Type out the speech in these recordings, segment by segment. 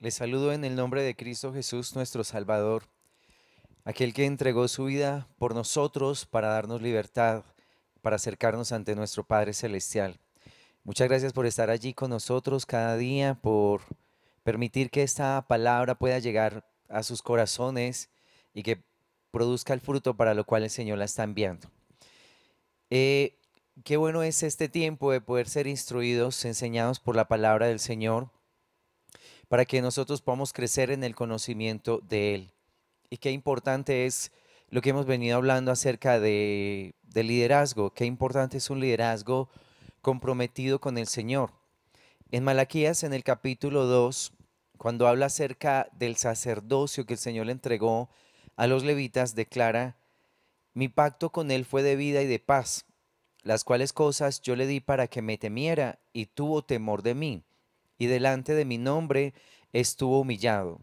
Les saludo en el nombre de Cristo Jesús, nuestro Salvador, aquel que entregó su vida por nosotros para darnos libertad, para acercarnos ante nuestro Padre Celestial. Muchas gracias por estar allí con nosotros cada día, por permitir que esta palabra pueda llegar a sus corazones y que produzca el fruto para lo cual el Señor la está enviando. Eh, Qué bueno es este tiempo de poder ser instruidos, enseñados por la palabra del Señor, para que nosotros podamos crecer en el conocimiento de Él. Y qué importante es lo que hemos venido hablando acerca de liderazgo, qué importante es un liderazgo comprometido con el Señor. En Malaquías, en el capítulo 2, cuando habla acerca del sacerdocio que el Señor le entregó a los levitas, declara: mi pacto con él fue de vida y de paz, las cuales cosas yo le di para que me temiera y tuvo temor de mí, y delante de mi nombre estuvo humillado.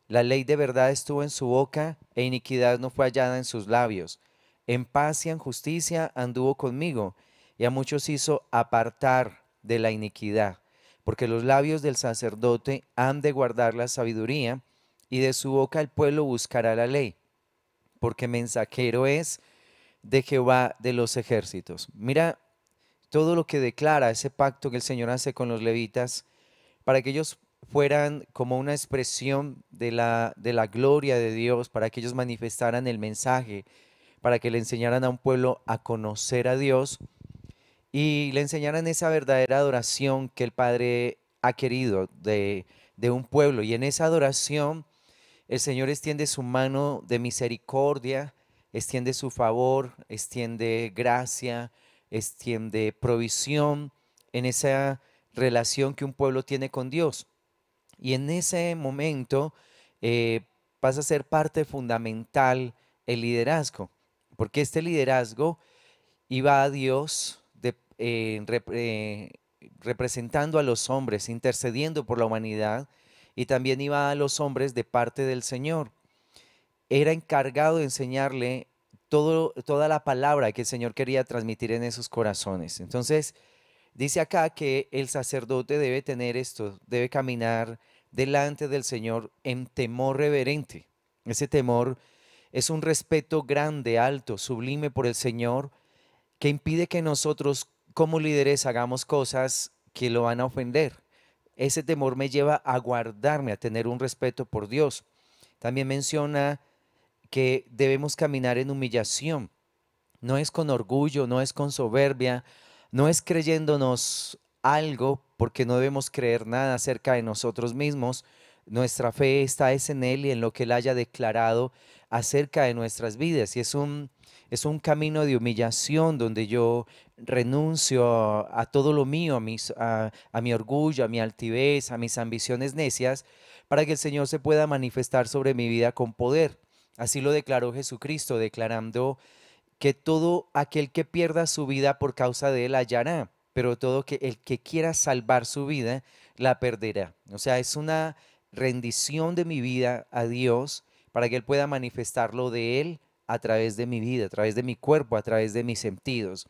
La ley de verdad estuvo en su boca, e iniquidad no fue hallada en sus labios. En paz y en justicia anduvo conmigo, y a muchos hizo apartar de la iniquidad, porque los labios del sacerdote han de guardar la sabiduría, y de su boca el pueblo buscará la ley, porque mensajero es de Jehová de los ejércitos. Mira todo lo que declara ese pacto que el Señor hace con los levitas para que ellos fueran como una expresión de la gloria de Dios, para que ellos manifestaran el mensaje, para que le enseñaran a un pueblo a conocer a Dios y le enseñaran esa verdadera adoración que el Padre ha querido de un pueblo. Y en esa adoración el Señor extiende su mano de misericordia, extiende su favor, extiende gracia, extiende provisión en esa relación que un pueblo tiene con Dios. Y en ese momento eh, pasa a ser parte fundamental el liderazgo, porque este liderazgo iba a Dios representando a los hombres, intercediendo por la humanidad, y también iba a los hombres de parte del Señor. Era encargado de enseñarle toda la palabra que el Señor quería transmitir en esos corazones. Entonces, dice acá que el sacerdote debe tener esto, debe caminar delante del Señor en temor reverente. Ese temor es un respeto grande, alto, sublime por el Señor, que impide que nosotros como líderes hagamos cosas que lo van a ofender. Ese temor me lleva a guardarme, a tener un respeto por Dios. También menciona que debemos caminar en humillación. No es con orgullo, no es con soberbia, no es creyéndonos algo, porque no debemos creer nada acerca de nosotros mismos. Nuestra fe está es en Él y en lo que Él haya declarado acerca de nuestras vidas. Y es un camino de humillación donde yo renuncio a todo lo mío, a mi orgullo, a mi altivez, a mis ambiciones necias, para que el Señor se pueda manifestar sobre mi vida con poder. Así lo declaró Jesucristo, declarando que todo aquel que pierda su vida por causa de él hallará, pero el que quiera salvar su vida la perderá. O sea, es una rendición de mi vida a Dios para que Él pueda manifestarlo de Él a través de mi vida, a través de mi cuerpo, a través de mis sentidos.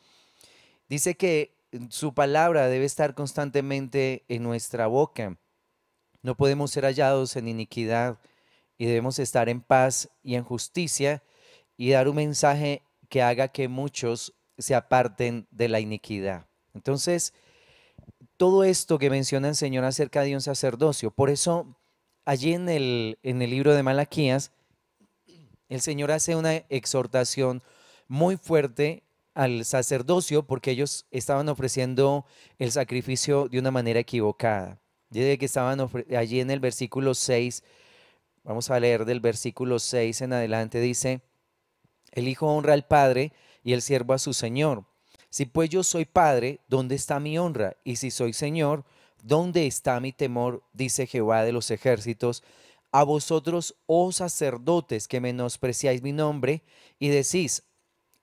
Dice que su palabra debe estar constantemente en nuestra boca. No podemos ser hallados en iniquidad y debemos estar en paz y en justicia y dar un mensaje que haga que muchos se aparten de la iniquidad. Entonces, todo esto que menciona el Señor acerca de un sacerdocio, por eso allí en el libro de Malaquías, el Señor hace una exhortación muy fuerte al sacerdocio porque ellos estaban ofreciendo el sacrificio de una manera equivocada. Dice que estaban allí en el versículo 6, vamos a leer del versículo 6 en adelante, dice: el hijo honra al padre y el siervo a su señor. Si pues yo soy padre, ¿dónde está mi honra? Y si soy señor, ¿dónde está mi temor? Dice Jehová de los ejércitos. A vosotros, oh sacerdotes, que menospreciáis mi nombre y decís: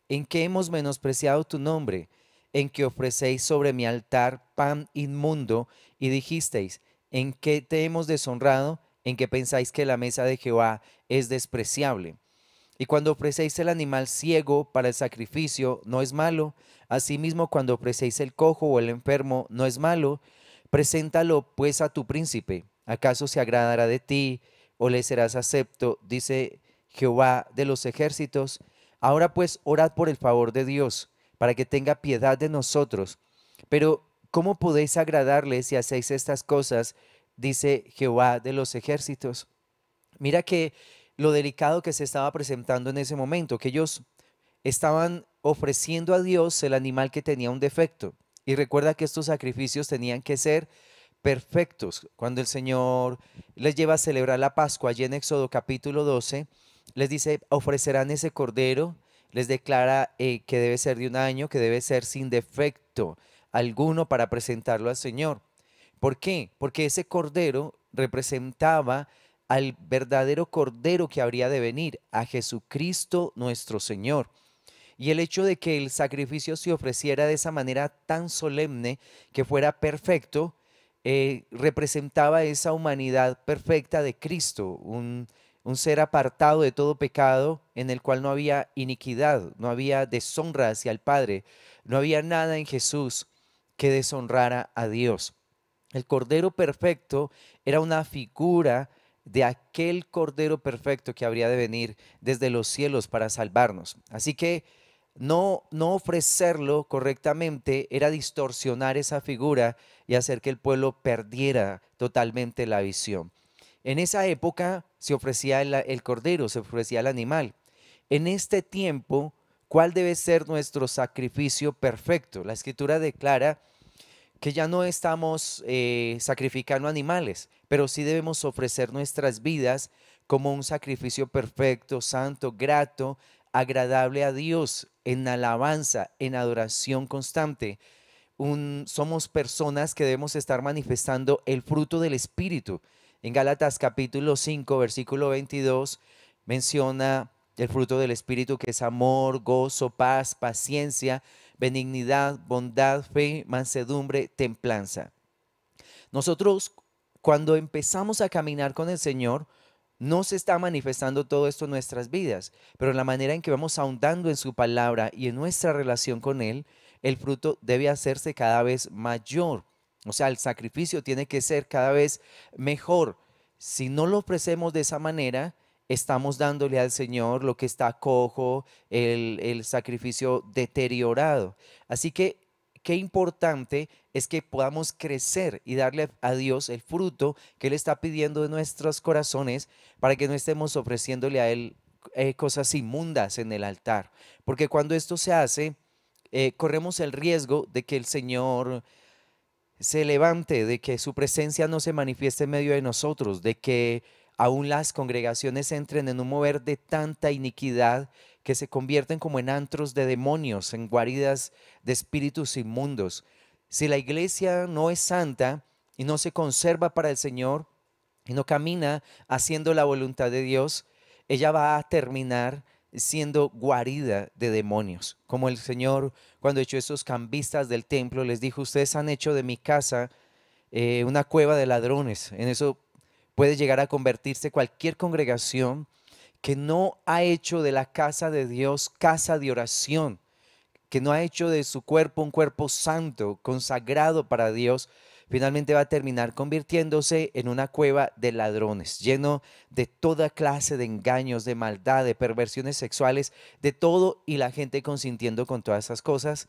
¿en qué hemos menospreciado tu nombre? En que ofrecéis sobre mi altar pan inmundo y dijisteis: ¿en qué te hemos deshonrado? En que pensáis que la mesa de Jehová es despreciable. Y cuando ofrecéis el animal ciego para el sacrificio, no es malo. Asimismo, cuando ofrecéis el cojo o el enfermo, no es malo. Preséntalo pues a tu príncipe. ¿Acaso se agradará de ti o le serás acepto? Dice Jehová de los ejércitos. Ahora pues orad por el favor de Dios, para que tenga piedad de nosotros. Pero ¿cómo podéis agradarle si hacéis estas cosas? Dice Jehová de los ejércitos. Mira que lo delicado que se estaba presentando en ese momento, que ellos estaban ofreciendo a Dios el animal que tenía un defecto. Y recuerda que estos sacrificios tenían que ser perfectos. Cuando el Señor les lleva a celebrar la Pascua, allí en Éxodo capítulo 12, les dice, ofrecerán ese cordero, les declara que debe ser de un año, que debe ser sin defecto alguno para presentarlo al Señor. ¿Por qué? Porque ese cordero representaba al verdadero cordero que habría de venir, a Jesucristo nuestro Señor. Y el hecho de que el sacrificio se ofreciera de esa manera tan solemne, que fuera perfecto, representaba esa humanidad perfecta de Cristo, un ser apartado de todo pecado, en el cual no había iniquidad, no había deshonra hacia el Padre, no había nada en Jesús que deshonrara a Dios. El Cordero Perfecto era una figura de aquel Cordero Perfecto que habría de venir desde los cielos para salvarnos. Así que no ofrecerlo correctamente era distorsionar esa figura y hacer que el pueblo perdiera totalmente la visión. En esa época se ofrecía el cordero, se ofrecía el animal. En este tiempo, ¿cuál debe ser nuestro sacrificio perfecto? La Escritura declara que ya no estamos sacrificando animales, pero sí debemos ofrecer nuestras vidas como un sacrificio perfecto, santo, grato, agradable a Dios, en alabanza, en adoración constante. Somos personas que debemos estar manifestando el fruto del Espíritu. En Gálatas capítulo 5, versículo 22, menciona el fruto del Espíritu, que es amor, gozo, paz, paciencia, benignidad, bondad, fe, mansedumbre, templanza. Nosotros, cuando empezamos a caminar con el Señor, no se está manifestando todo esto en nuestras vidas, pero en la manera en que vamos ahondando en su palabra y en nuestra relación con Él, el fruto debe hacerse cada vez mayor. O sea, el sacrificio tiene que ser cada vez mejor. Si no lo ofrecemos de esa manera, estamos dándole al Señor lo que está cojo, el sacrificio deteriorado. Así que qué importante es que podamos crecer y darle a Dios el fruto que Él está pidiendo de nuestros corazones, para que no estemos ofreciéndole a Él cosas inmundas en el altar. Porque cuando esto se hace, corremos el riesgo de que el Señor se levante, de que su presencia no se manifieste en medio de nosotros, de que aún las congregaciones entren en un mover de tanta iniquidad que se convierten como en antros de demonios, en guaridas de espíritus inmundos. Si la iglesia no es santa y no se conserva para el Señor y no camina haciendo la voluntad de Dios, ella va a terminar siendo guarida de demonios. Como el Señor, cuando echó esos cambistas del templo, les dijo: ustedes han hecho de mi casa una cueva de ladrones. En eso puede llegar a convertirse cualquier congregación que no ha hecho de la casa de Dios casa de oración, que no ha hecho de su cuerpo un cuerpo santo, consagrado para Dios. Finalmente va a terminar convirtiéndose en una cueva de ladrones, lleno de toda clase de engaños, de maldad, de perversiones sexuales, de todo, y la gente consintiendo con todas esas cosas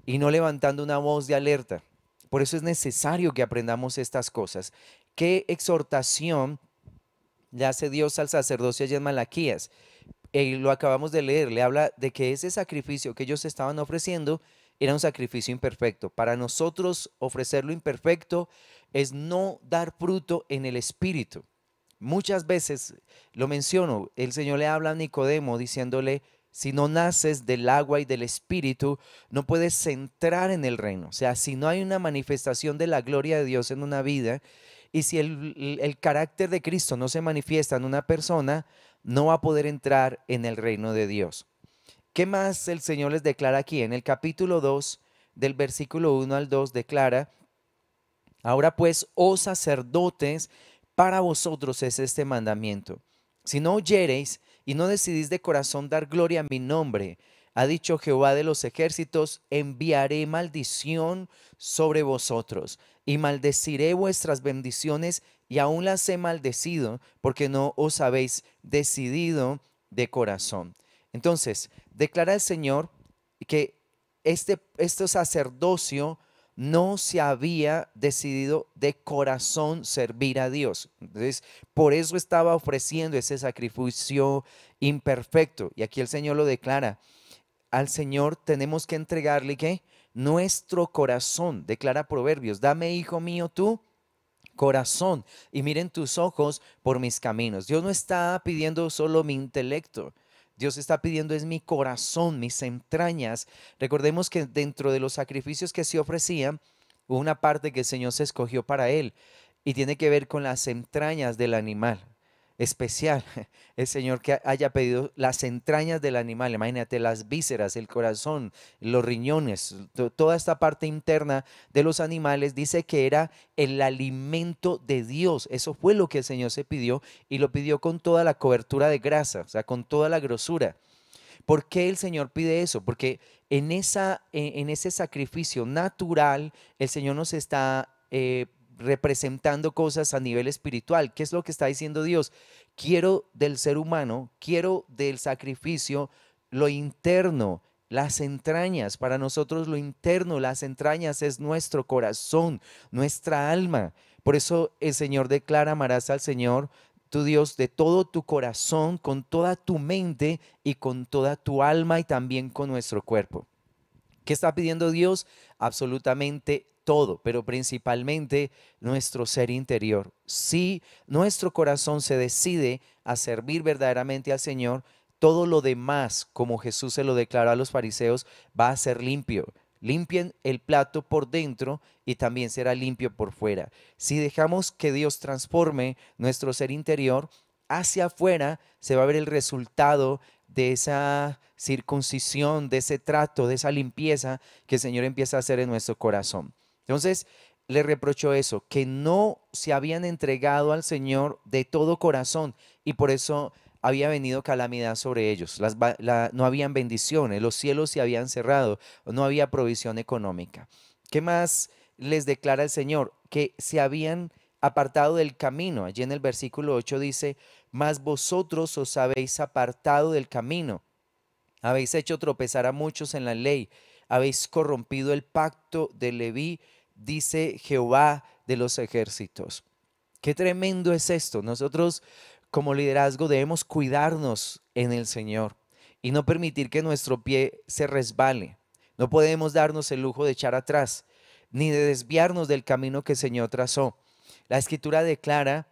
y no levantando una voz de alerta. Por eso es necesario que aprendamos estas cosas. ¿Qué exhortación le hace Dios al sacerdocio allá en Malaquías? Lo acabamos de leer, le habla de que ese sacrificio que ellos estaban ofreciendo era un sacrificio imperfecto. Para nosotros ofrecer lo imperfecto es no dar fruto en el Espíritu. Muchas veces lo menciono, el Señor le habla a Nicodemo diciéndole: si no naces del agua y del Espíritu, no puedes entrar en el reino. O sea, si no hay una manifestación de la gloria de Dios en una vida, y si el carácter de Cristo no se manifiesta en una persona, no va a poder entrar en el reino de Dios. ¿Qué más el Señor les declara aquí? En el capítulo 2, del versículo 1 al 2, declara: ahora pues, oh sacerdotes, para vosotros es este mandamiento. Si no oyereis y no decidís de corazón dar gloria a mi nombre, Ha dicho Jehová de los ejércitos, enviaré maldición sobre vosotros y maldeciré vuestras bendiciones y aún las he maldecido porque no os habéis decidido de corazón. Entonces, declara el Señor que este sacerdocio no se había decidido de corazón servir a Dios. Entonces, por eso estaba ofreciendo ese sacrificio imperfecto. Y aquí el Señor lo declara. Al Señor tenemos que entregarle ¿qué? Nuestro corazón. Declara Proverbios. Dame, hijo mío, tú corazón y miren tus ojos por mis caminos. Dios no está pidiendo solo mi intelecto. Dios está pidiendo es mi corazón, mis entrañas. Recordemos que dentro de los sacrificios que se ofrecían, hubo una parte que el Señor se escogió para él y tiene que ver con las entrañas del animal. Especial el Señor que haya pedido las entrañas del animal, imagínate las vísceras, el corazón, los riñones, toda esta parte interna de los animales, dice que era el alimento de Dios. Eso fue lo que el Señor se pidió y lo pidió con toda la cobertura de grasa, o sea, con toda la grosura. ¿Por qué el Señor pide eso? Porque en ese sacrificio natural, el Señor nos está representando cosas a nivel espiritual. ¿Qué es lo que está diciendo Dios? Quiero del ser humano, quiero del sacrificio lo interno, las entrañas. Para nosotros lo interno, las entrañas es nuestro corazón, nuestra alma. Por eso el Señor declara, amarás al Señor tu Dios de todo tu corazón, con toda tu mente y con toda tu alma y también con nuestro cuerpo. ¿Qué está pidiendo Dios? Absolutamente todo, pero principalmente nuestro ser interior. Si nuestro corazón se decide a servir verdaderamente al Señor, todo lo demás, como Jesús se lo declaró a los fariseos, va a ser limpio. Limpien el plato por dentro y también será limpio por fuera. Si dejamos que Dios transforme nuestro ser interior, hacia afuera se va a ver el resultado de esa circuncisión, de ese trato, de esa limpieza que el Señor empieza a hacer en nuestro corazón. Entonces, le reprochó eso, que no se habían entregado al Señor de todo corazón y por eso había venido calamidad sobre ellos. No habían bendiciones, los cielos se habían cerrado, no había provisión económica. ¿Qué más les declara el Señor? Que se habían apartado del camino. Allí en el versículo 8 dice, mas vosotros os habéis apartado del camino, habéis hecho tropezar a muchos en la ley, habéis corrompido el pacto de Leví, dice Jehová de los ejércitos. Qué tremendo es esto. Nosotros como liderazgo debemos cuidarnos en el Señor y no permitir que nuestro pie se resbale. No podemos darnos el lujo de echar atrás, ni de desviarnos del camino que el Señor trazó. La Escritura declara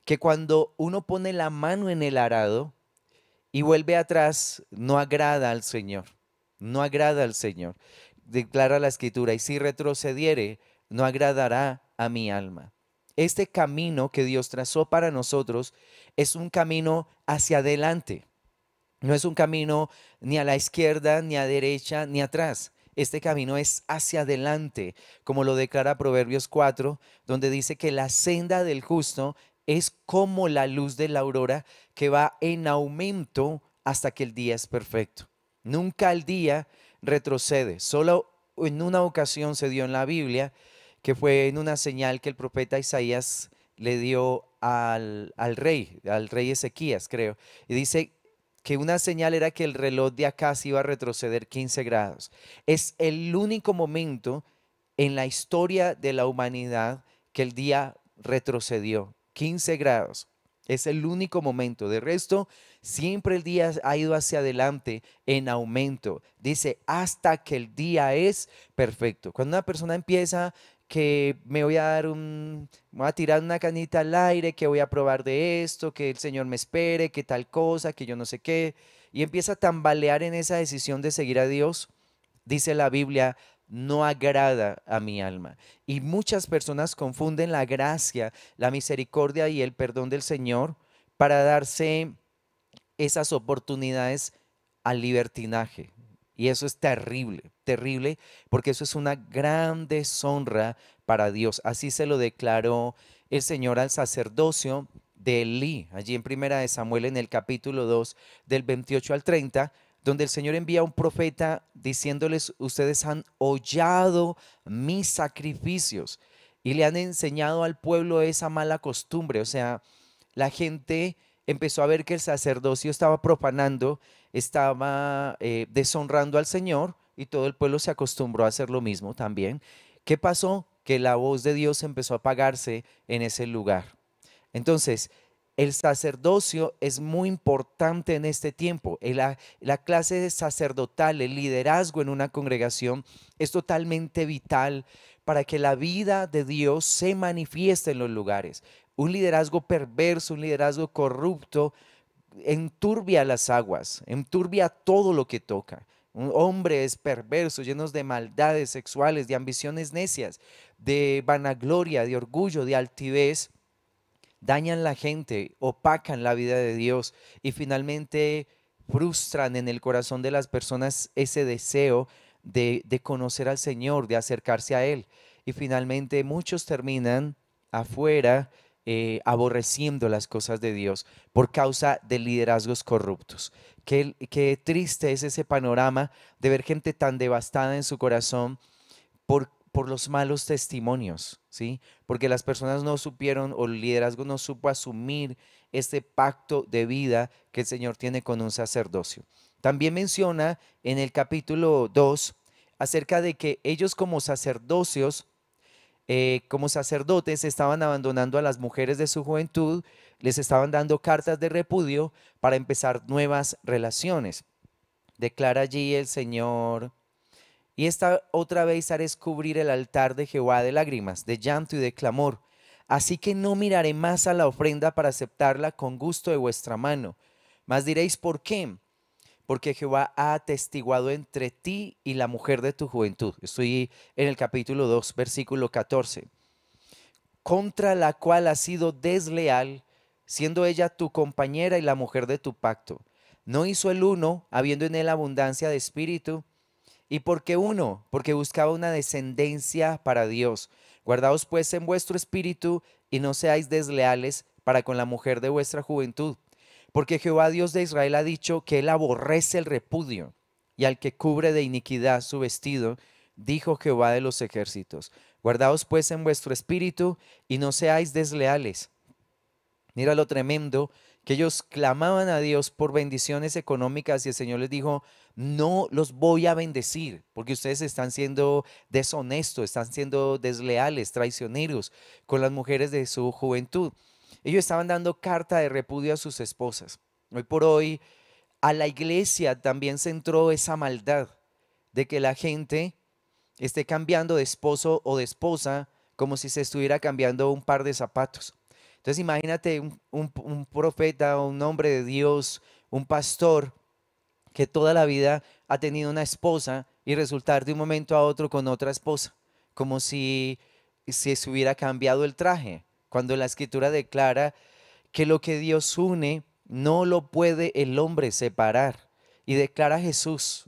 que cuando uno pone la mano en el arado y vuelve atrás, no agrada al Señor. No agrada al Señor. Declara la Escritura, y si retrocediere, no agradará a mi alma. Este camino que Dios trazó para nosotros es un camino hacia adelante. No es un camino ni a la izquierda, ni a derecha, ni atrás. Este camino es hacia adelante, como lo declara Proverbios 4, donde dice que la senda del justo es como la luz de la aurora que va en aumento hasta que el día es perfecto. Nunca el día retrocede. Solo en una ocasión se dio en la Biblia, que fue en una señal que el profeta Isaías le dio al rey Ezequías, creo. Y dice que una señal era que el reloj de acá se iba a retroceder 15 grados. Es el único momento en la historia de la humanidad que el día retrocedió 15 grados. Es el único momento. De resto, siempre el día ha ido hacia adelante en aumento. Dice, hasta que el día es perfecto. Cuando una persona empieza que me voy a voy a tirar una canita al aire, que voy a probar de esto, que el Señor me espere, que tal cosa, que yo no sé qué, y empieza a tambalear en esa decisión de seguir a Dios, dice la Biblia, no agrada a mi alma. Y muchas personas confunden la gracia, la misericordia y el perdón del Señor para darse esas oportunidades al libertinaje. Y eso es terrible, terrible, porque eso es una gran deshonra para Dios. Así se lo declaró el Señor al sacerdocio de Elí, allí en Primera de Samuel en el capítulo 2 del 28 al 30. donde el Señor envía a un profeta diciéndoles, ustedes han hollado mis sacrificios y le han enseñado al pueblo esa mala costumbre. O sea, la gente empezó a ver que el sacerdocio estaba profanando, estaba deshonrando al Señor y todo el pueblo se acostumbró a hacer lo mismo también. ¿Qué pasó? Que la voz de Dios empezó a apagarse en ese lugar. Entonces, el sacerdocio es muy importante en este tiempo. La clase sacerdotal, el liderazgo en una congregación es totalmente vital para que la vida de Dios se manifieste en los lugares. Un liderazgo perverso, un liderazgo corrupto, enturbia las aguas, enturbia todo lo que toca. Hombres perversos, llenos de maldades sexuales, de ambiciones necias, de vanagloria, de orgullo, de altivez, dañan la gente, opacan la vida de Dios y finalmente frustran en el corazón de las personas ese deseo de conocer al Señor, de acercarse a Él. Y finalmente muchos terminan afuera aborreciendo las cosas de Dios por causa de liderazgos corruptos. Qué triste es ese panorama de ver gente tan devastada en su corazón por los malos testimonios, ¿sí? Porque las personas no supieron o el liderazgo no supo asumir este pacto de vida que el Señor tiene con un sacerdocio. También menciona en el capítulo 2 acerca de que ellos como sacerdotes estaban abandonando a las mujeres de su juventud, les estaban dando cartas de repudio para empezar nuevas relaciones. Declara allí el Señor: y esta otra vez haré cubrir el altar de Jehová de lágrimas, de llanto y de clamor. Así que no miraré más a la ofrenda para aceptarla con gusto de vuestra mano. Mas diréis, ¿por qué? Porque Jehová ha atestiguado entre ti y la mujer de tu juventud. Estoy en el capítulo 2, versículo 14. Contra la cual has sido desleal, siendo ella tu compañera y la mujer de tu pacto. ¿No hizo el uno, habiendo en él abundancia de espíritu? ¿Y por qué uno? Porque buscaba una descendencia para Dios. Guardaos pues en vuestro espíritu y no seáis desleales para con la mujer de vuestra juventud. Porque Jehová Dios de Israel ha dicho que él aborrece el repudio y al que cubre de iniquidad su vestido, dijo Jehová de los ejércitos. Guardaos pues en vuestro espíritu y no seáis desleales. Mira lo tremendo, que ellos clamaban a Dios por bendiciones económicas y el Señor les dijo, no los voy a bendecir porque ustedes están siendo deshonestos, están siendo desleales, traicioneros con las mujeres de su juventud. Ellos estaban dando carta de repudio a sus esposas. Hoy por hoy a la iglesia también se entró esa maldad de que la gente esté cambiando de esposo o de esposa como si se estuviera cambiando un par de zapatos. Entonces imagínate un profeta, un hombre de Dios, un pastor que toda la vida ha tenido una esposa y resultar de un momento a otro con otra esposa, como si se hubiera cambiado el traje, cuando la escritura declara que lo que Dios une no lo puede el hombre separar. Y declara Jesús,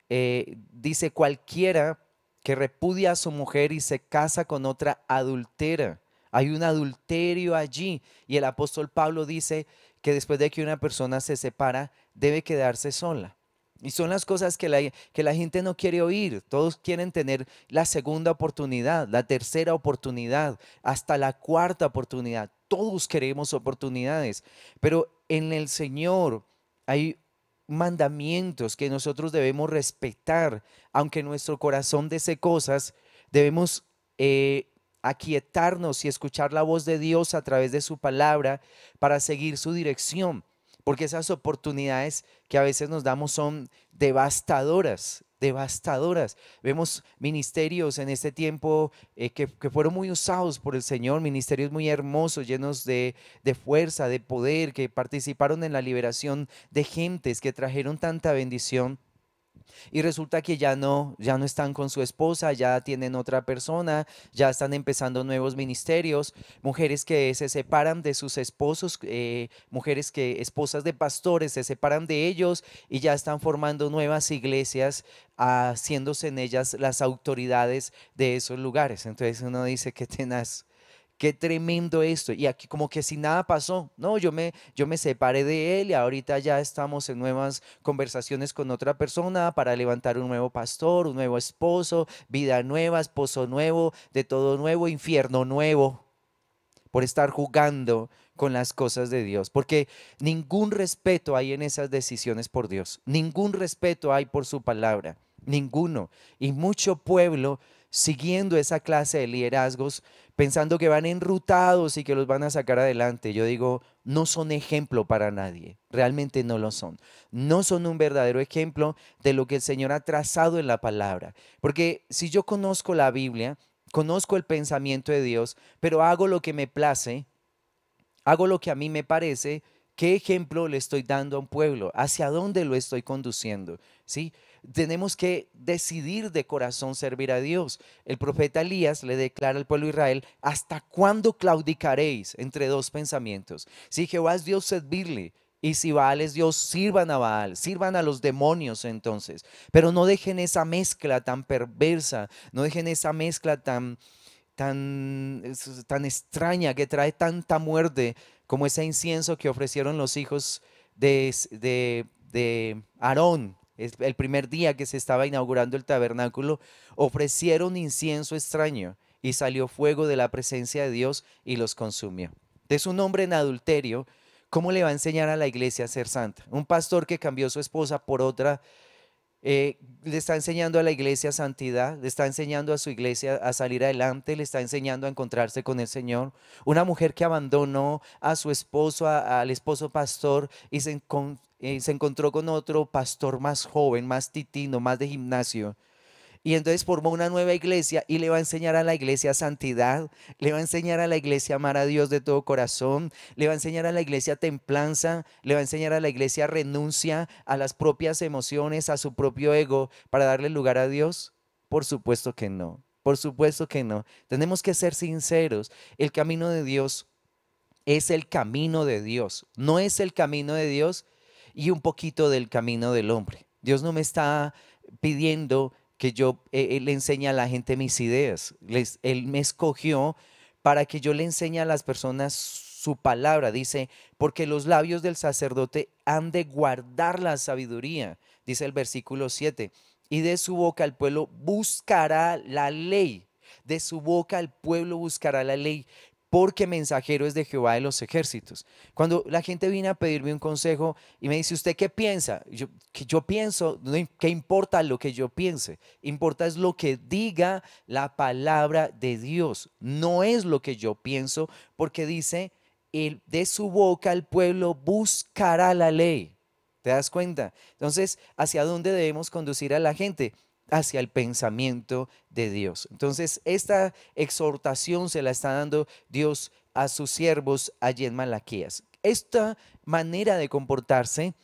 dice, cualquiera que repudia a su mujer y se casa con otra adultera. Hay un adulterio allí. Y el apóstol Pablo dice que después de que una persona se separa, debe quedarse sola. Y son las cosas que la gente no quiere oír. Todos quieren tener la segunda oportunidad, la tercera oportunidad, hasta la cuarta oportunidad. Todos queremos oportunidades. Pero en el Señor hay mandamientos que nosotros debemos respetar. Aunque nuestro corazón desee cosas, debemos aquietarnos y escuchar la voz de Dios a través de su palabra para seguir su dirección, porque esas oportunidades que a veces nos damos son devastadoras, devastadoras. Vemos ministerios en este tiempo que fueron muy usados por el Señor, ministerios muy hermosos, llenos de fuerza, de poder, que participaron en la liberación de gentes, que trajeron tanta bendición. Y resulta que ya no están con su esposa, ya tienen otra persona, ya están empezando nuevos ministerios, mujeres que se separan de sus esposos, mujeres que, esposas de pastores, se separan de ellos y ya están formando nuevas iglesias, haciéndose en ellas las autoridades de esos lugares. Entonces uno dice, qué tenaz, Qué tremendo esto. Y aquí como que si nada pasó. No, yo me separé de él y ahorita ya estamos en nuevas conversaciones con otra persona para levantar un nuevo pastor, un nuevo esposo, vida nueva, esposo nuevo, de todo nuevo, infierno nuevo, por estar jugando con las cosas de Dios, porque ningún respeto hay en esas decisiones por Dios, ningún respeto hay por su palabra, ninguno. Y mucho pueblo siguiendo esa clase de liderazgos, pensando que van enrutados y que los van a sacar adelante. Yo digo, no son ejemplo para nadie, realmente no lo son. No son un verdadero ejemplo de lo que el Señor ha trazado en la palabra. Porque si yo conozco la Biblia, conozco el pensamiento de Dios, pero hago lo que me place, hago lo que a mí me parece, ¿qué ejemplo le estoy dando a un pueblo? ¿Hacia dónde lo estoy conduciendo? ¿Sí? Tenemos que decidir de corazón servir a Dios. El profeta Elías le declara al pueblo de Israel: ¿hasta cuándo claudicaréis entre dos pensamientos? Si Jehová es Dios, servirle. Y si Baal es Dios, sirvan a Baal, sirvan a los demonios entonces. Pero no dejen esa mezcla tan perversa, no dejen esa mezcla tan extraña, que trae tanta muerte, como ese incienso que ofrecieron los hijos de Aarón. El primer día que se estaba inaugurando el tabernáculo, ofrecieron incienso extraño y salió fuego de la presencia de Dios y los consumió. Es un hombre en adulterio. ¿Cómo le va a enseñar a la iglesia a ser santa? Un pastor que cambió su esposa por otra, le está enseñando a la iglesia santidad, le está enseñando a su iglesia a salir adelante, le está enseñando a encontrarse con el Señor. Una mujer que abandonó a su esposo, al esposo pastor, y se encontró con otro pastor más joven, más titino, más de gimnasio. Y entonces formó una nueva iglesia y le va a enseñar a la iglesia santidad, le va a enseñar a la iglesia amar a Dios de todo corazón, le va a enseñar a la iglesia templanza, le va a enseñar a la iglesia renuncia a las propias emociones, a su propio ego para darle lugar a Dios. Por supuesto que no, por supuesto que no. Tenemos que ser sinceros. El camino de Dios es el camino de Dios, no es el camino de Dios y un poquito del camino del hombre. Dios no me está pidiendo que yo le enseñe a la gente mis ideas. Él me escogió para que yo le enseñe a las personas su palabra. Dice, porque los labios del sacerdote han de guardar la sabiduría, dice el versículo 7, y de su boca el pueblo buscará la ley. De su boca el pueblo buscará la ley, porque mensajero es de Jehová de los ejércitos. Cuando la gente viene a pedirme un consejo y me dice: ¿usted qué piensa? Que yo pienso, no, ¿qué importa lo que yo piense? Importa es lo que diga la palabra de Dios. No es lo que yo pienso, porque dice, de su boca el pueblo buscará la ley. ¿Te das cuenta? Entonces, ¿hacia dónde debemos conducir a la gente? Hacia el pensamiento de Dios. Entonces, esta exhortación se la está dando Dios a sus siervos allí en Malaquías. Esta manera de comportarse,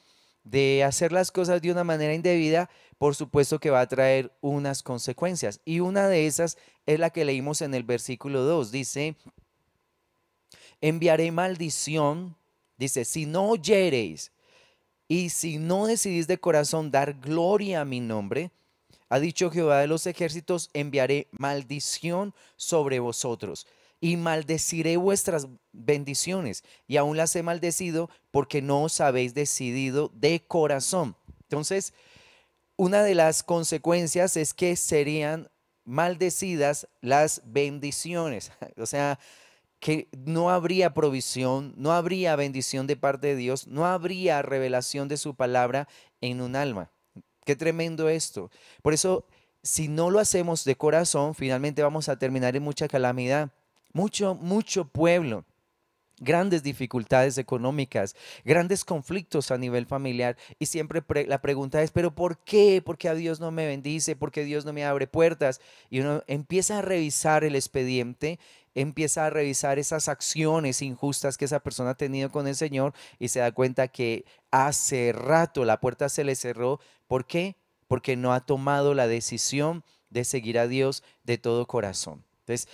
de hacer las cosas de una manera indebida, por supuesto que va a traer unas consecuencias. Y una de esas es la que leímos en el versículo 2. Dice, enviaré maldición, dice, si no oyereis y si no decidís de corazón dar gloria a mi nombre, ha dicho Jehová de los ejércitos, enviaré maldición sobre vosotros y maldeciré vuestras bendiciones, y aún las he maldecido porque no os habéis decidido de corazón. Entonces, una de las consecuencias es que serían maldecidas las bendiciones. O sea, que no habría provisión, no habría bendición de parte de Dios, no habría revelación de su palabra en un alma. Qué tremendo esto. Por eso, si no lo hacemos de corazón, finalmente vamos a terminar en mucha calamidad. Mucho pueblo, grandes dificultades económicas, grandes conflictos a nivel familiar. Y siempre la pregunta es, ¿pero por qué? ¿Por qué a Dios no me bendice? ¿Por qué Dios no me abre puertas? Y uno empieza a revisar el expediente, empieza a revisar esas acciones injustas que esa persona ha tenido con el Señor y se da cuenta que hace rato la puerta se le cerró. ¿Por qué? Porque no ha tomado la decisión de seguir a Dios de todo corazón. Entonces,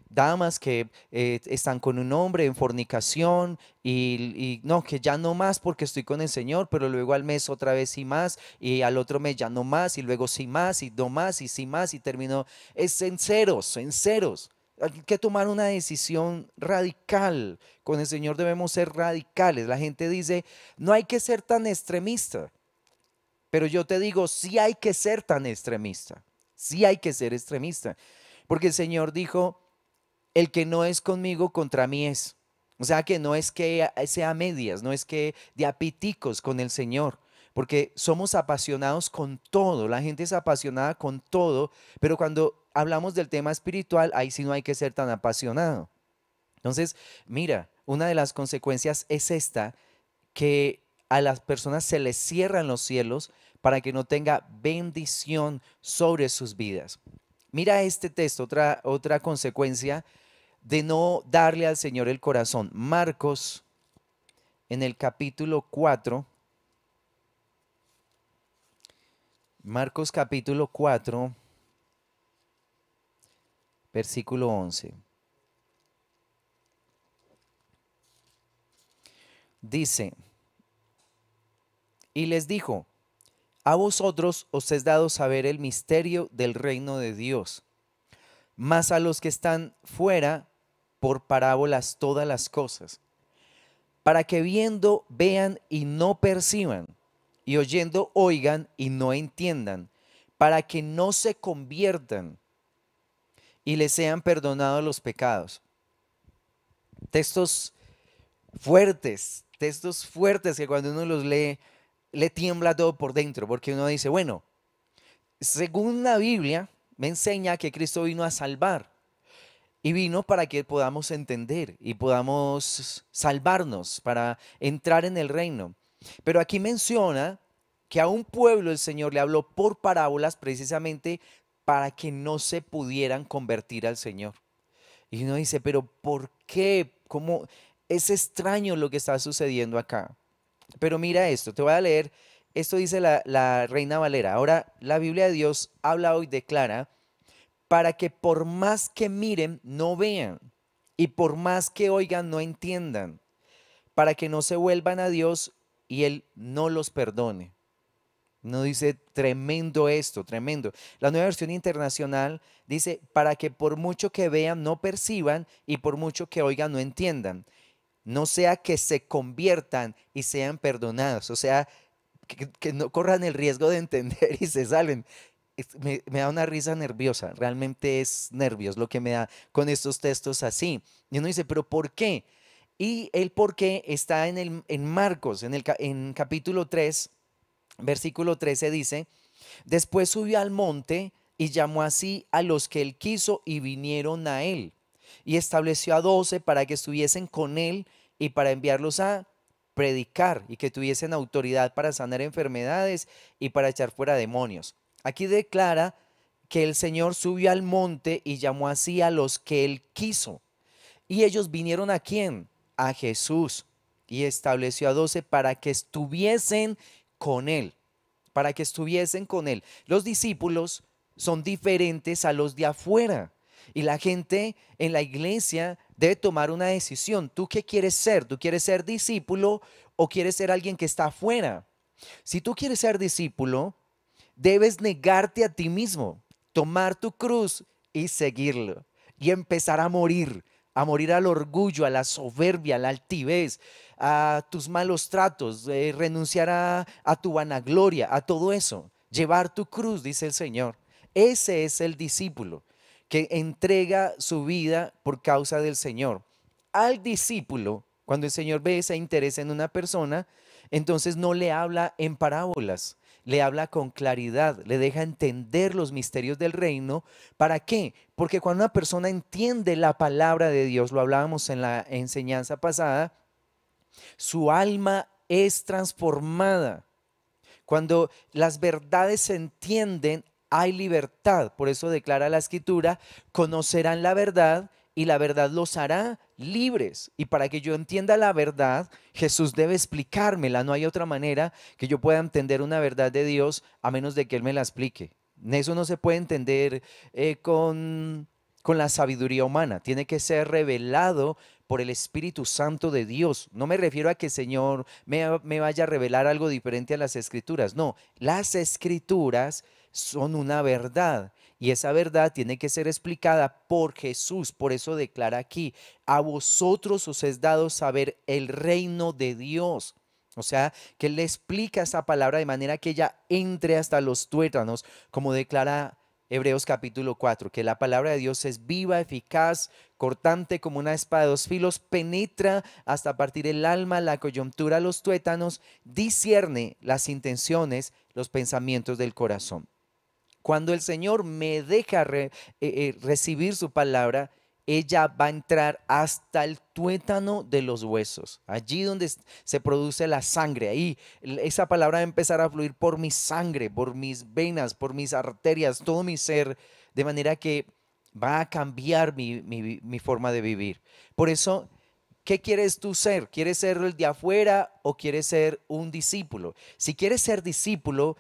damas que están con un hombre en fornicación y no, que ya no más porque estoy con el Señor, pero luego al mes otra vez sí más y al otro mes ya no más y luego sí más y no más y sí más y terminó, es en ceros, en ceros. Hay que tomar una decisión radical. Con el Señor debemos ser radicales. La gente dice, no hay que ser tan extremista. Pero yo te digo, sí hay que ser tan extremista. Sí hay que ser extremista. Porque el Señor dijo, el que no es conmigo, contra mí es. O sea que no es que sea a medias, no es que de a piticos con el Señor. Porque somos apasionados con todo. La gente es apasionada con todo. Pero cuando hablamos del tema espiritual, ahí sí no hay que ser tan apasionado. Entonces, mira, una de las consecuencias es esta, que a las personas se les cierran los cielos para que no tenga bendición sobre sus vidas. Mira este texto, otra consecuencia de no darle al Señor el corazón. Marcos, en el capítulo 4, Marcos capítulo 4, versículo 11. Dice, y les dijo, a vosotros os es dado saber el misterio del reino de Dios, mas a los que están fuera, por parábolas todas las cosas, para que viendo vean y no perciban, y oyendo oigan y no entiendan, para que no se conviertan y les sean perdonados los pecados. Textos textos fuertes que cuando uno los lee, le tiembla todo por dentro, porque uno dice, bueno, según la Biblia, me enseña que Cristo vino a salvar. Y vino para que podamos entender y podamos salvarnos, para entrar en el reino. Pero aquí menciona que a un pueblo el Señor le habló por parábolas precisamente para que no se pudieran convertir al Señor. Y uno dice, pero ¿por qué? ¿Cómo? Es extraño lo que está sucediendo acá. Pero mira esto, te voy a leer, esto dice la Reina Valera. Ahora, la Biblia de Dios habla hoy, declara, para que por más que miren, no vean, y por más que oigan, no entiendan, para que no se vuelvan a Dios y Él no los perdone. No dice tremendo esto, tremendo. La nueva versión internacional dice, para que por mucho que vean, no perciban, y por mucho que oigan, no entiendan. No sea que se conviertan y sean perdonados. O sea, que no corran el riesgo de entender y se salen. Me da una risa nerviosa, realmente es nervios lo que me da con estos textos así. Y uno dice, pero ¿por qué? Y el por qué está en Marcos, en capítulo 3, versículo 13 dice, después subió al monte y llamó así a los que él quiso y vinieron a él. Y estableció a 12 para que estuviesen con él y para enviarlos a predicar y que tuviesen autoridad para sanar enfermedades y para echar fuera demonios. Aquí declara que el Señor subió al monte y llamó así a los que él quiso. Y ellos vinieron ¿a quién? A Jesús. Y estableció a 12 para que estuviesen con él. Para que estuviesen con él. Los discípulos son diferentes a los de afuera. Y la gente en la iglesia debe tomar una decisión. ¿Tú qué quieres ser? ¿Tú quieres ser discípulo o quieres ser alguien que está afuera? Si tú quieres ser discípulo, debes negarte a ti mismo, tomar tu cruz y seguirlo. Y empezar a morir al orgullo, a la soberbia, a la altivez, a tus malos tratos, renunciar a tu vanagloria, a todo eso. Llevar tu cruz, dice el Señor. Ese es el discípulo que entrega su vida por causa del Señor. Al discípulo, cuando el Señor ve ese interés en una persona, entonces no le habla en parábolas, le habla con claridad, le deja entender los misterios del reino. ¿Para qué? Porque cuando una persona entiende la palabra de Dios, lo hablábamos en la enseñanza pasada, su alma es transformada. Cuando las verdades se entienden, hay libertad. Por eso declara la Escritura, conocerán la verdad y la verdad los hará libres. Y para que yo entienda la verdad, Jesús debe explicármela. No hay otra manera que yo pueda entender una verdad de Dios a menos de que Él me la explique. Eso no se puede entender con la sabiduría humana. Tiene que ser revelado por el Espíritu Santo de Dios. No me refiero a que el Señor me vaya a revelar algo diferente a las Escrituras. No, las Escrituras son una verdad Y esa verdad tiene que ser explicada por Jesús. Por eso declara aquí, a vosotros os es dado saber el reino de Dios. O sea, que Él le explica esa palabra de manera que ella entre hasta los tuétanos, como declara Hebreos capítulo 4, que la palabra de Dios es viva, eficaz, cortante como una espada de dos filos, penetra hasta partir el alma, la coyuntura, los tuétanos, discierne las intenciones, los pensamientos del corazón. Cuando el Señor me deja recibir su palabra, ella va a entrar hasta el tuétano de los huesos, allí donde se produce la sangre. Ahí esa palabra va a empezar a fluir por mi sangre, por mis venas, por mis arterias, todo mi ser, de manera que va a cambiar mi forma de vivir. Por eso, ¿qué quieres tú ser? ¿Quieres ser el de afuera o quieres ser un discípulo? Si quieres ser discípulo,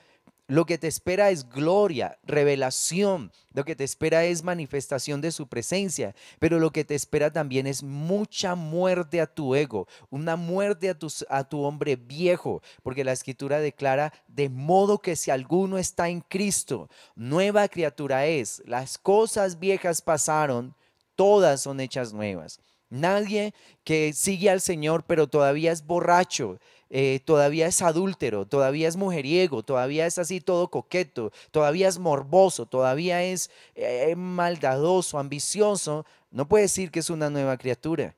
lo que te espera es gloria, revelación, lo que te espera es manifestación de su presencia, pero lo que te espera también es mucha muerte a tu ego, una muerte a tu hombre viejo, porque la escritura declara, de modo que si alguno está en Cristo, nueva criatura es, las cosas viejas pasaron, todas son hechas nuevas. Nadie que sigue al Señor pero todavía es borracho, todavía es adúltero, todavía es mujeriego, todavía es así todo coqueto, todavía es morboso, todavía es maldadoso, ambicioso, no puede decir que es una nueva criatura,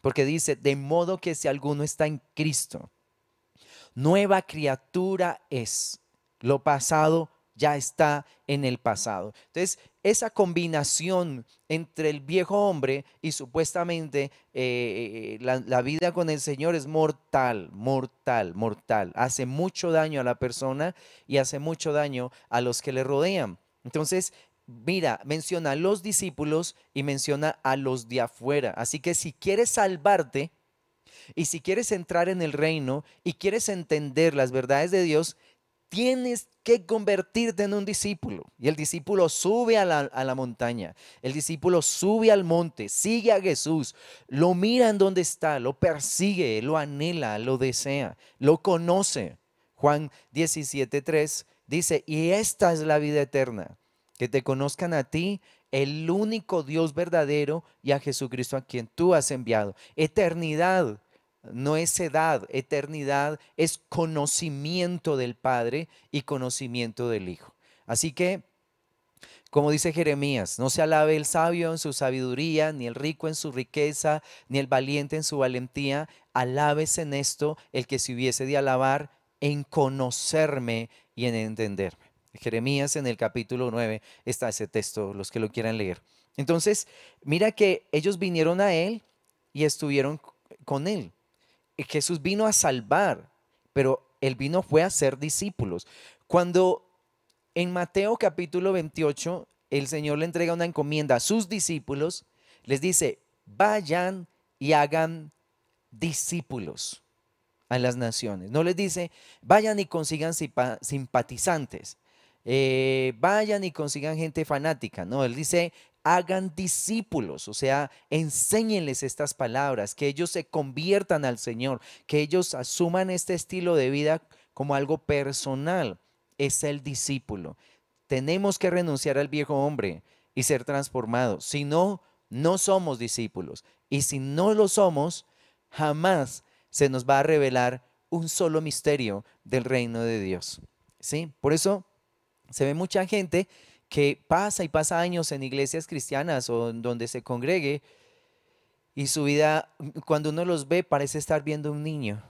porque dice, de modo que si alguno está en Cristo, nueva criatura es. Lo pasado ya está en el pasado. Entonces, esa combinación entre el viejo hombre y supuestamente la vida con el Señor es mortal, mortal, mortal. Hace mucho daño a la persona y hace mucho daño a los que le rodean. Entonces, mira, menciona a los discípulos y menciona a los de afuera. Así que si quieres salvarte, y si quieres entrar en el reino y quieres entender las verdades de Dios, tienes que convertirte en un discípulo. Y el discípulo sube a la montaña, el discípulo sube al monte, sigue a Jesús, lo mira en donde está, lo persigue, lo anhela, lo desea, lo conoce. Juan 17:3 dice, y esta es la vida eterna, que te conozcan a ti, el único Dios verdadero, y a Jesucristo a quien tú has enviado. Eternidad no es edad, eternidad es conocimiento del Padre y conocimiento del Hijo. Así que, como dice Jeremías, no se alabe el sabio en su sabiduría, ni el rico en su riqueza, ni el valiente en su valentía. Alábese en esto el que se hubiese de alabar en conocerme y en entenderme. Jeremías en el capítulo 9 está ese texto, los que lo quieran leer. Entonces, mira que ellos vinieron a él y estuvieron con él. Jesús vino a salvar, pero él vino fue a ser discípulos. Cuando en Mateo capítulo 28 el Señor le entrega una encomienda a sus discípulos, les dice, vayan y hagan discípulos a las naciones. No les dice, vayan y consigan simpatizantes, vayan y consigan gente fanática. No, él dice, hagan discípulos, o sea, enséñenles estas palabras, que ellos se conviertan al Señor, que ellos asuman este estilo de vida como algo personal. Es el discípulo. Tenemos que renunciar al viejo hombre y ser transformados. Si no, no somos discípulos. Y si no lo somos, jamás se nos va a revelar un solo misterio del reino de Dios. ¿Sí? Por eso se ve mucha gente que pasa y pasa años en iglesias cristianas o en donde se congregue y su vida, cuando uno los ve, parece estar viendo un niño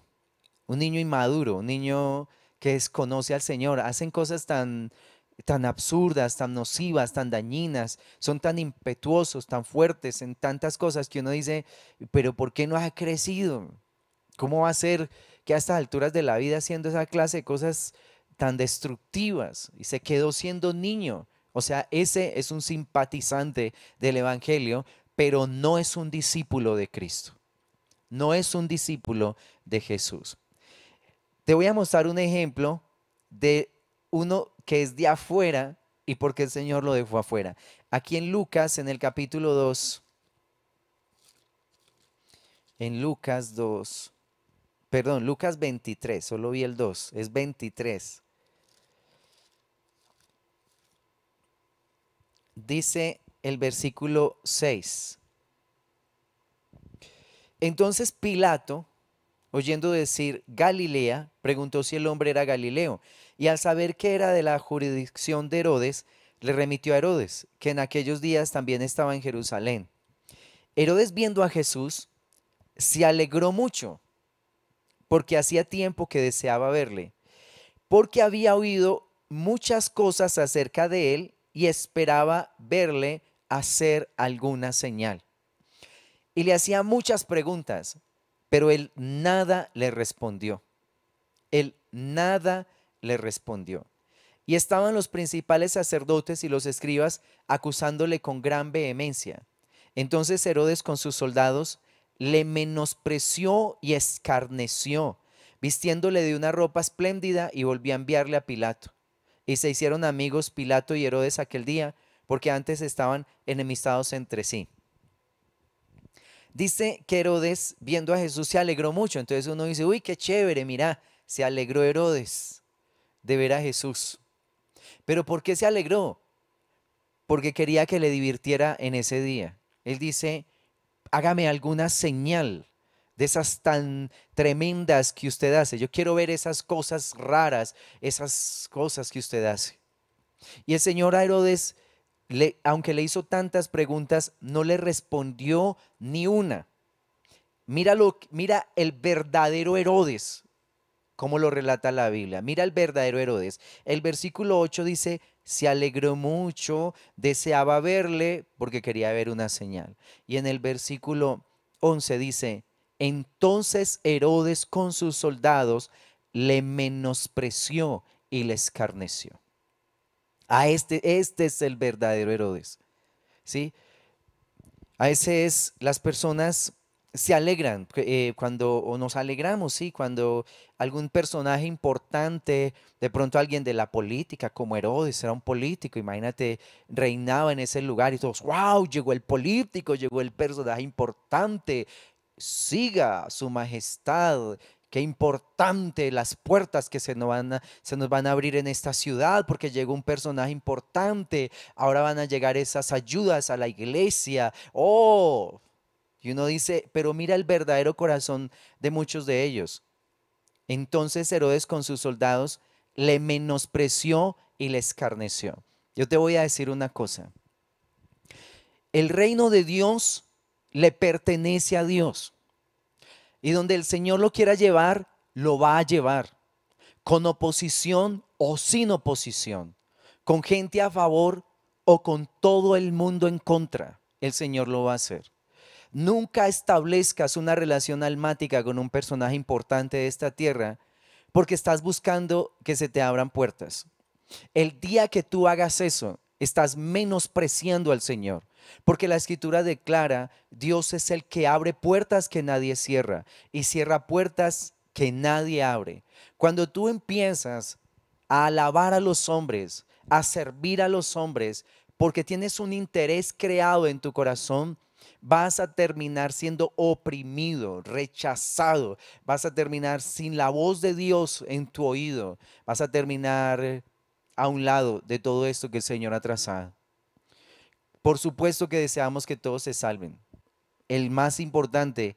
inmaduro, un niño que desconoce al Señor. Hacen cosas tan absurdas, tan nocivas, tan dañinas, son tan impetuosos, tan fuertes en tantas cosas que uno dice, pero ¿por qué no ha crecido? ¿Cómo va a ser que a estas alturas de la vida haciendo esa clase de cosas tan destructivas y se quedó siendo niño? O sea, ese es un simpatizante del Evangelio, pero no es un discípulo de Cristo. No es un discípulo de Jesús. Te voy a mostrar un ejemplo de uno que es de afuera y por qué el Señor lo dejó afuera. Aquí en Lucas, en el capítulo 2, en Lucas 2, perdón, Lucas 23, solo vi el 2, es 23. Dice el versículo 6. Entonces Pilato, oyendo decir Galilea, preguntó si el hombre era Galileo, y al saber que era de la jurisdicción de Herodes, le remitió a Herodes, que en aquellos días también estaba en Jerusalén. Herodes, viendo a Jesús, se alegró mucho, porque hacía tiempo que deseaba verle, porque había oído muchas cosas acerca de él y esperaba verle hacer alguna señal. Y le hacía muchas preguntas, pero él nada le respondió. Él nada le respondió. Y estaban los principales sacerdotes y los escribas acusándole con gran vehemencia. Entonces Herodes con sus soldados le menospreció y escarneció, vistiéndole de una ropa espléndida, y volvió a enviarle a Pilato. Y se hicieron amigos Pilato y Herodes aquel día, porque antes estaban enemistados entre sí. Dice que Herodes, viendo a Jesús, se alegró mucho. Entonces uno dice, uy, qué chévere, mira, se alegró Herodes de ver a Jesús. ¿Pero por qué se alegró? Porque quería que le divirtiera en ese día. Él dice, hágame alguna señal de esas tan tremendas que usted hace. Yo quiero ver esas cosas raras, esas cosas que usted hace. Y el Señor a Herodes, aunque le hizo tantas preguntas, no le respondió ni una. Mira el verdadero Herodes, como lo relata la Biblia. Mira el verdadero Herodes. El versículo 8 dice, se alegró mucho, deseaba verle porque quería ver una señal. Y en el versículo 11 dice, entonces Herodes con sus soldados le menospreció y le escarneció. Este es el verdadero Herodes, ¿sí? A veces las personas se alegran cuando, o nos alegramos, sí, cuando algún personaje importante, de pronto alguien de la política, como Herodes, era un político, imagínate, reinaba en ese lugar y todos, wow, llegó el político, llegó el personaje importante, siga su majestad. Qué importante las puertas que se nos van a abrir en esta ciudad porque llegó un personaje importante. Ahora van a llegar esas ayudas a la iglesia. Oh, y uno dice, pero mira el verdadero corazón de muchos de ellos. Entonces Herodes con sus soldados le menospreció y le escarneció. Yo te voy a decir una cosa. El reino de Dios le pertenece a Dios. Y donde el Señor lo quiera llevar, lo va a llevar. Con oposición o sin oposición. Con gente a favor o con todo el mundo en contra. El Señor lo va a hacer. Nunca establezcas una relación almática con un personaje importante de esta tierra porque estás buscando que se te abran puertas. El día que tú hagas eso, estás menospreciando al Señor, porque la Escritura declara, Dios es el que abre puertas que nadie cierra y cierra puertas que nadie abre. Cuando tú empiezas a alabar a los hombres, a servir a los hombres, porque tienes un interés creado en tu corazón, vas a terminar siendo oprimido, rechazado, vas a terminar sin la voz de Dios en tu oído, vas a terminar a un lado de todo esto que el Señor ha trazado. Por supuesto que deseamos que todos se salven. El más importante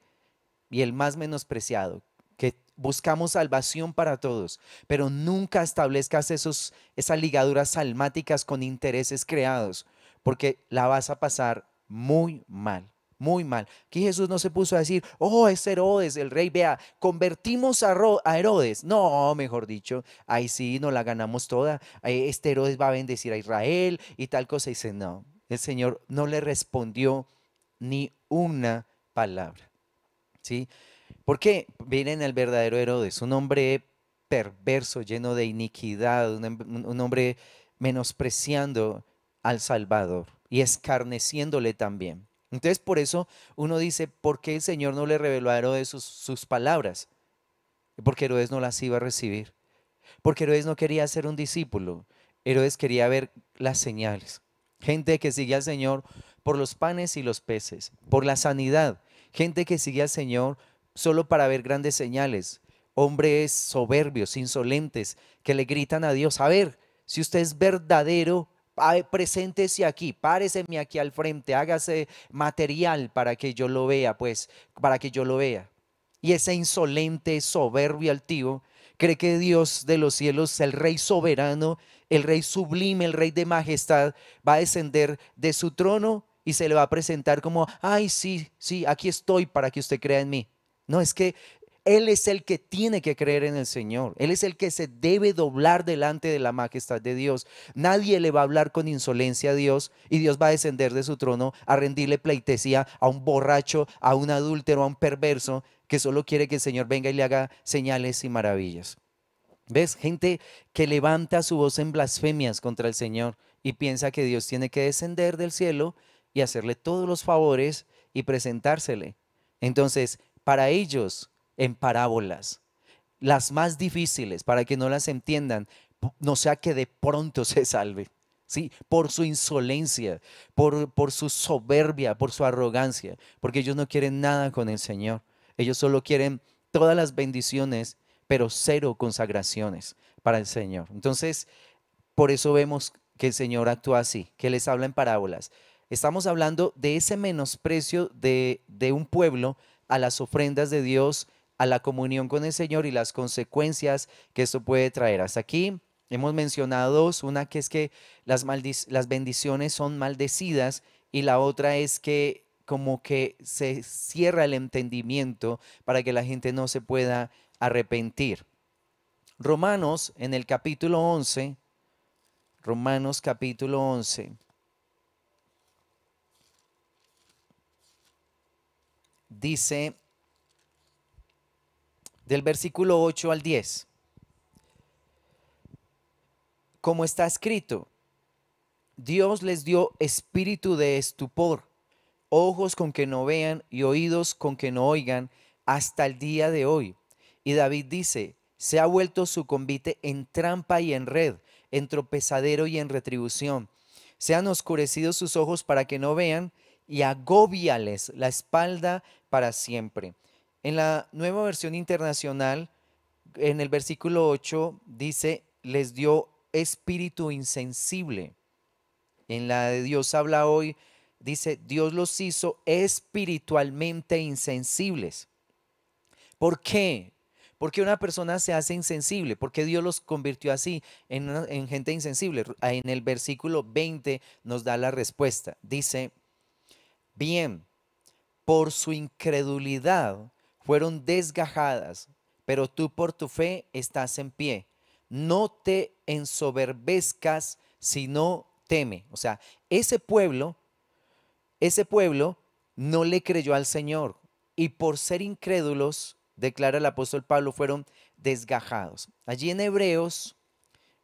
y el más menospreciado, que buscamos salvación para todos, pero nunca establezcas esas ligaduras almáticas con intereses creados, porque la vas a pasar muy mal. Muy mal. Aquí Jesús no se puso a decir, oh, es Herodes, el rey, vea, convertimos a Herodes. No, mejor dicho, ahí sí nos la ganamos toda. Este Herodes va a bendecir a Israel y tal cosa. Y dice, no, el Señor no le respondió ni una palabra. ¿Sí? Porque viene el verdadero Herodes, un hombre perverso, lleno de iniquidad, un hombre menospreciando al Salvador y escarneciéndole también. Entonces por eso uno dice, ¿por qué el Señor no le reveló a Herodes sus palabras? Porque Herodes no las iba a recibir. Porque Herodes no quería ser un discípulo. Herodes quería ver las señales. Gente que sigue al Señor por los panes y los peces, por la sanidad. Gente que sigue al Señor solo para ver grandes señales. Hombres soberbios, insolentes, que le gritan a Dios, a ver, si usted es verdadero, Preséntese aquí, páreseme aquí al frente, hágase material para que yo lo vea, pues, para que yo lo vea. Y ese insolente, soberbio, altivo, cree que Dios de los cielos, el Rey soberano, el Rey sublime, el Rey de majestad, va a descender de su trono y se le va a presentar como, ay, sí, sí, aquí estoy para que usted crea en mí. No, es que él es el que tiene que creer en el Señor. Él es el que se debe doblar delante de la majestad de Dios. Nadie le va a hablar con insolencia a Dios y Dios va a descender de su trono a rendirle pleitesía a un borracho, a un adúltero, a un perverso que solo quiere que el Señor venga y le haga señales y maravillas. ¿Ves? Gente que levanta su voz en blasfemias contra el Señor y piensa que Dios tiene que descender del cielo y hacerle todos los favores y presentársele. Entonces, para ellos, en parábolas, las más difíciles, para que no las entiendan, no sea que de pronto se salve. Sí, por su insolencia, por su soberbia, por su arrogancia, porque ellos no quieren nada con el Señor. Ellos solo quieren todas las bendiciones, pero cero consagraciones para el Señor. Entonces, por eso vemos que el Señor actúa así, que les habla en parábolas. Estamos hablando de ese menosprecio de un pueblo a las ofrendas de Dios, a la comunión con el Señor y las consecuencias que esto puede traer. Hasta aquí hemos mencionado dos, una que es que las bendiciones son maldecidas y la otra es que como que se cierra el entendimiento para que la gente no se pueda arrepentir. Romanos en el capítulo 11, Romanos capítulo 11, dice del versículo 8 al 10, como está escrito, Dios les dio espíritu de estupor, ojos con que no vean y oídos con que no oigan hasta el día de hoy. Y David dice, se ha vuelto su convite en trampa y en red, en tropezadero y en retribución. Se han oscurecido sus ojos para que no vean y agóbiales la espalda para siempre. En la nueva versión internacional, en el versículo 8 dice, les dio espíritu insensible. En la de Dios habla hoy, dice, Dios los hizo espiritualmente insensibles. ¿Por qué? Porque una persona se hace insensible, porque Dios los convirtió así en gente insensible. En el versículo 20 nos da la respuesta. Dice, bien, por su incredulidad fueron desgajadas, pero tú por tu fe estás en pie. No te ensoberbezcas, sino teme. O sea, ese pueblo no le creyó al Señor y por ser incrédulos, declara el apóstol Pablo, fueron desgajados. Allí en Hebreos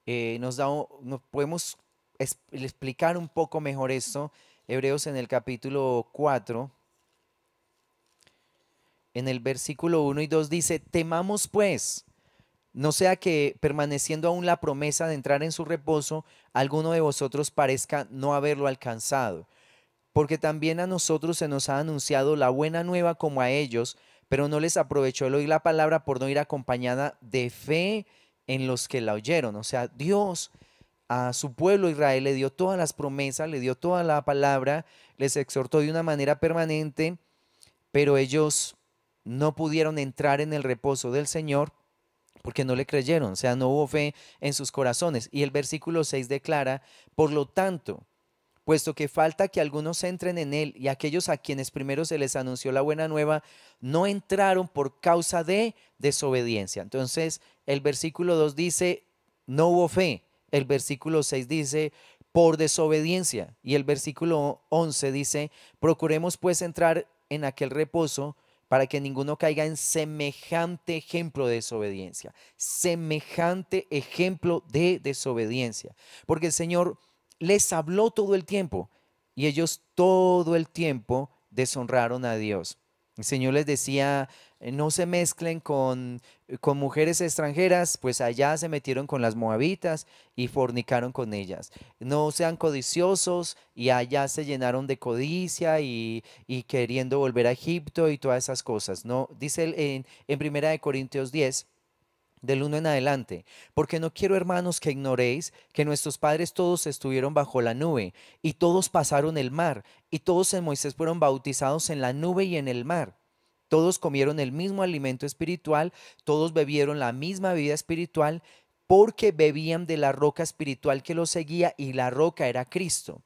nos podemos explicar un poco mejor esto. Hebreos en el capítulo 4, en el versículo 1 y 2 dice, temamos pues, no sea que permaneciendo aún la promesa de entrar en su reposo, alguno de vosotros parezca no haberlo alcanzado. Porque también a nosotros se nos ha anunciado la buena nueva como a ellos, pero no les aprovechó el oír la palabra por no ir acompañada de fe en los que la oyeron. O sea, Dios a su pueblo Israel le dio todas las promesas, le dio toda la palabra, les exhortó de una manera permanente, pero ellos no pudieron entrar en el reposo del Señor porque no le creyeron, o sea, no hubo fe en sus corazones. Y el versículo 6 declara, por lo tanto, puesto que falta que algunos entren en él y aquellos a quienes primero se les anunció la buena nueva no entraron por causa de desobediencia. Entonces el versículo 2 dice, no hubo fe. El versículo 6 dice, por desobediencia. Y el versículo 11 dice, procuremos pues entrar en aquel reposo para que ninguno caiga en semejante ejemplo de desobediencia. Semejante ejemplo de desobediencia. Porque el Señor les habló todo el tiempo y ellos todo el tiempo deshonraron a Dios. El Señor les decía, no se mezclen con mujeres extranjeras, pues allá se metieron con las moabitas y fornicaron con ellas. No sean codiciosos y allá se llenaron de codicia y queriendo volver a Egipto y todas esas cosas. No, dice en Primera de Corintios 10, del 1 en adelante, porque no quiero, hermanos, que ignoréis que nuestros padres todos estuvieron bajo la nube, y todos pasaron el mar, y todos en Moisés fueron bautizados en la nube y en el mar. Todos comieron el mismo alimento espiritual, todos bebieron la misma bebida espiritual, porque bebían de la roca espiritual que los seguía, y la roca era Cristo.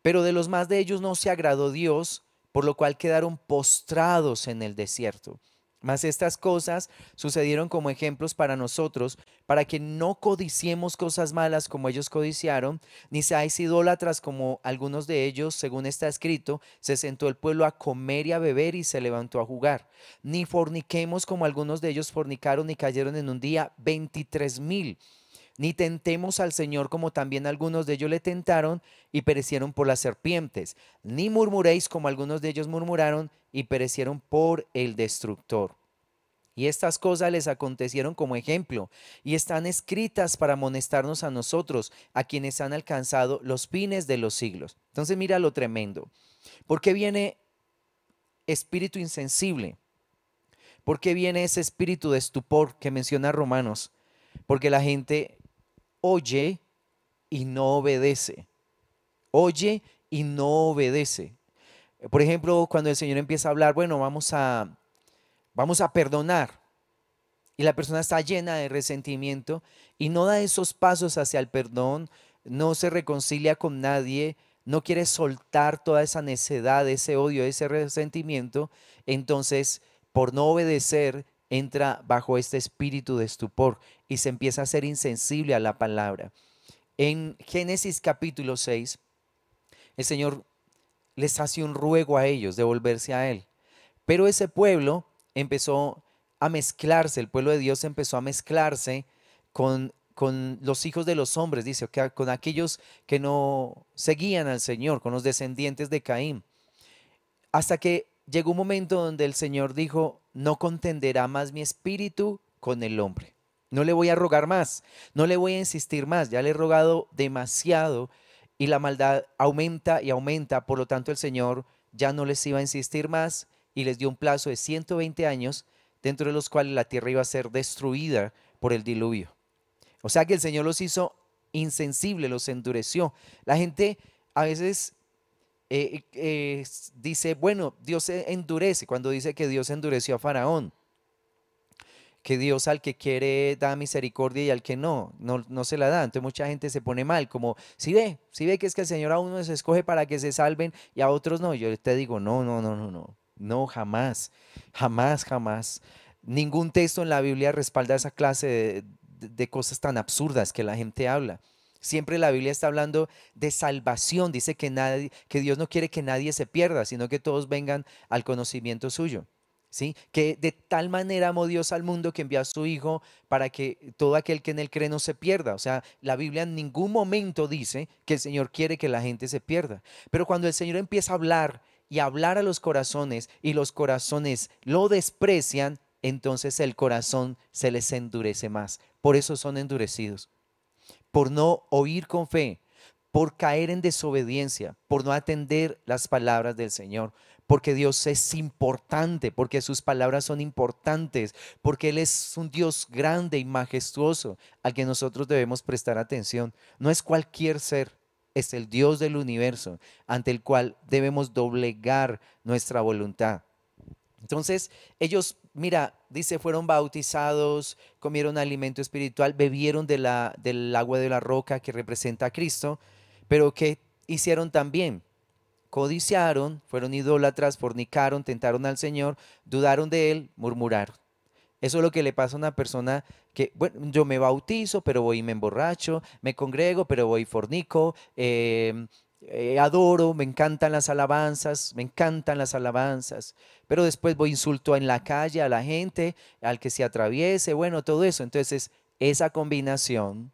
Pero de los más de ellos no se agradó Dios, por lo cual quedaron postrados en el desierto. Mas estas cosas sucedieron como ejemplos para nosotros, para que no codiciemos cosas malas como ellos codiciaron, ni seáis idólatras como algunos de ellos, según está escrito, se sentó el pueblo a comer y a beber y se levantó a jugar. Ni forniquemos como algunos de ellos fornicaron y cayeron en un día 23,000. Ni tentemos al Señor como también algunos de ellos le tentaron y perecieron por las serpientes. Ni murmuréis como algunos de ellos murmuraron y perecieron por el destructor. Y estas cosas les acontecieron como ejemplo y están escritas para amonestarnos a nosotros, a quienes han alcanzado los fines de los siglos. Entonces mira lo tremendo. ¿Por qué viene espíritu insensible? ¿Por qué viene ese espíritu de estupor que menciona Romanos? Porque la gente oye y no obedece. Oye y no obedece. Por ejemplo, cuando el Señor empieza a hablar, bueno, vamos a perdonar. Y la persona está llena de resentimiento y no da esos pasos hacia el perdón, no se reconcilia con nadie, no quiere soltar toda esa necedad, ese odio, ese resentimiento. Entonces, por no obedecer, entra bajo este espíritu de estupor y se empieza a ser insensible a la palabra. En Génesis capítulo 6, el Señor les hace un ruego a ellos de volverse a Él. Pero ese pueblo empezó a mezclarse, el pueblo de Dios empezó a mezclarse con los hijos de los hombres, dice, con aquellos que no seguían al Señor, con los descendientes de Caín. Hasta que llegó un momento donde el Señor dijo, no contenderá más mi espíritu con el hombre. No le voy a rogar más, no le voy a insistir más, ya le he rogado demasiado y la maldad aumenta y aumenta, por lo tanto el Señor ya no les iba a insistir más y les dio un plazo de 120 años, dentro de los cuales la tierra iba a ser destruida por el diluvio. O sea que el Señor los hizo insensibles, los endureció. La gente a veces dice, bueno, Dios se endurece, cuando dice que Dios endureció a Faraón, que Dios al que quiere da misericordia y al que no se la da. Entonces mucha gente se pone mal, como si ve que es que el Señor a unos escoge para que se salven y a otros no. Yo te digo, no, no, no, no, no, no, jamás, jamás, jamás. Ningún texto en la Biblia respalda esa clase de cosas tan absurdas que la gente habla. Siempre la Biblia está hablando de salvación. Dice que Dios no quiere que nadie se pierda, sino que todos vengan al conocimiento suyo. ¿Sí? Que de tal manera amó Dios al mundo que envió a su Hijo para que todo aquel que en él cree no se pierda. O sea, la Biblia en ningún momento dice que el Señor quiere que la gente se pierda. Pero cuando el Señor empieza a hablar y a hablar a los corazones y los corazones lo desprecian, entonces el corazón se les endurece más. Por eso son endurecidos, por no oír con fe, por caer en desobediencia, por no atender las palabras del Señor, porque Dios es importante, porque sus palabras son importantes, porque Él es un Dios grande y majestuoso al que nosotros debemos prestar atención. No es cualquier ser, es el Dios del universo ante el cual debemos doblegar nuestra voluntad. Entonces, ellos, mira, dice, fueron bautizados, comieron alimento espiritual, bebieron del agua de la roca que representa a Cristo, pero ¿qué hicieron también? Codiciaron, fueron idólatras, fornicaron, tentaron al Señor, dudaron de Él, murmuraron. Eso es lo que le pasa a una persona que, bueno, yo me bautizo, pero voy y me emborracho, me congrego, pero voy y fornico, adoro, me encantan las alabanzas, me encantan las alabanzas, pero después voy insulto en la calle a la gente, al que se atraviese, bueno, todo eso. Entonces, esa combinación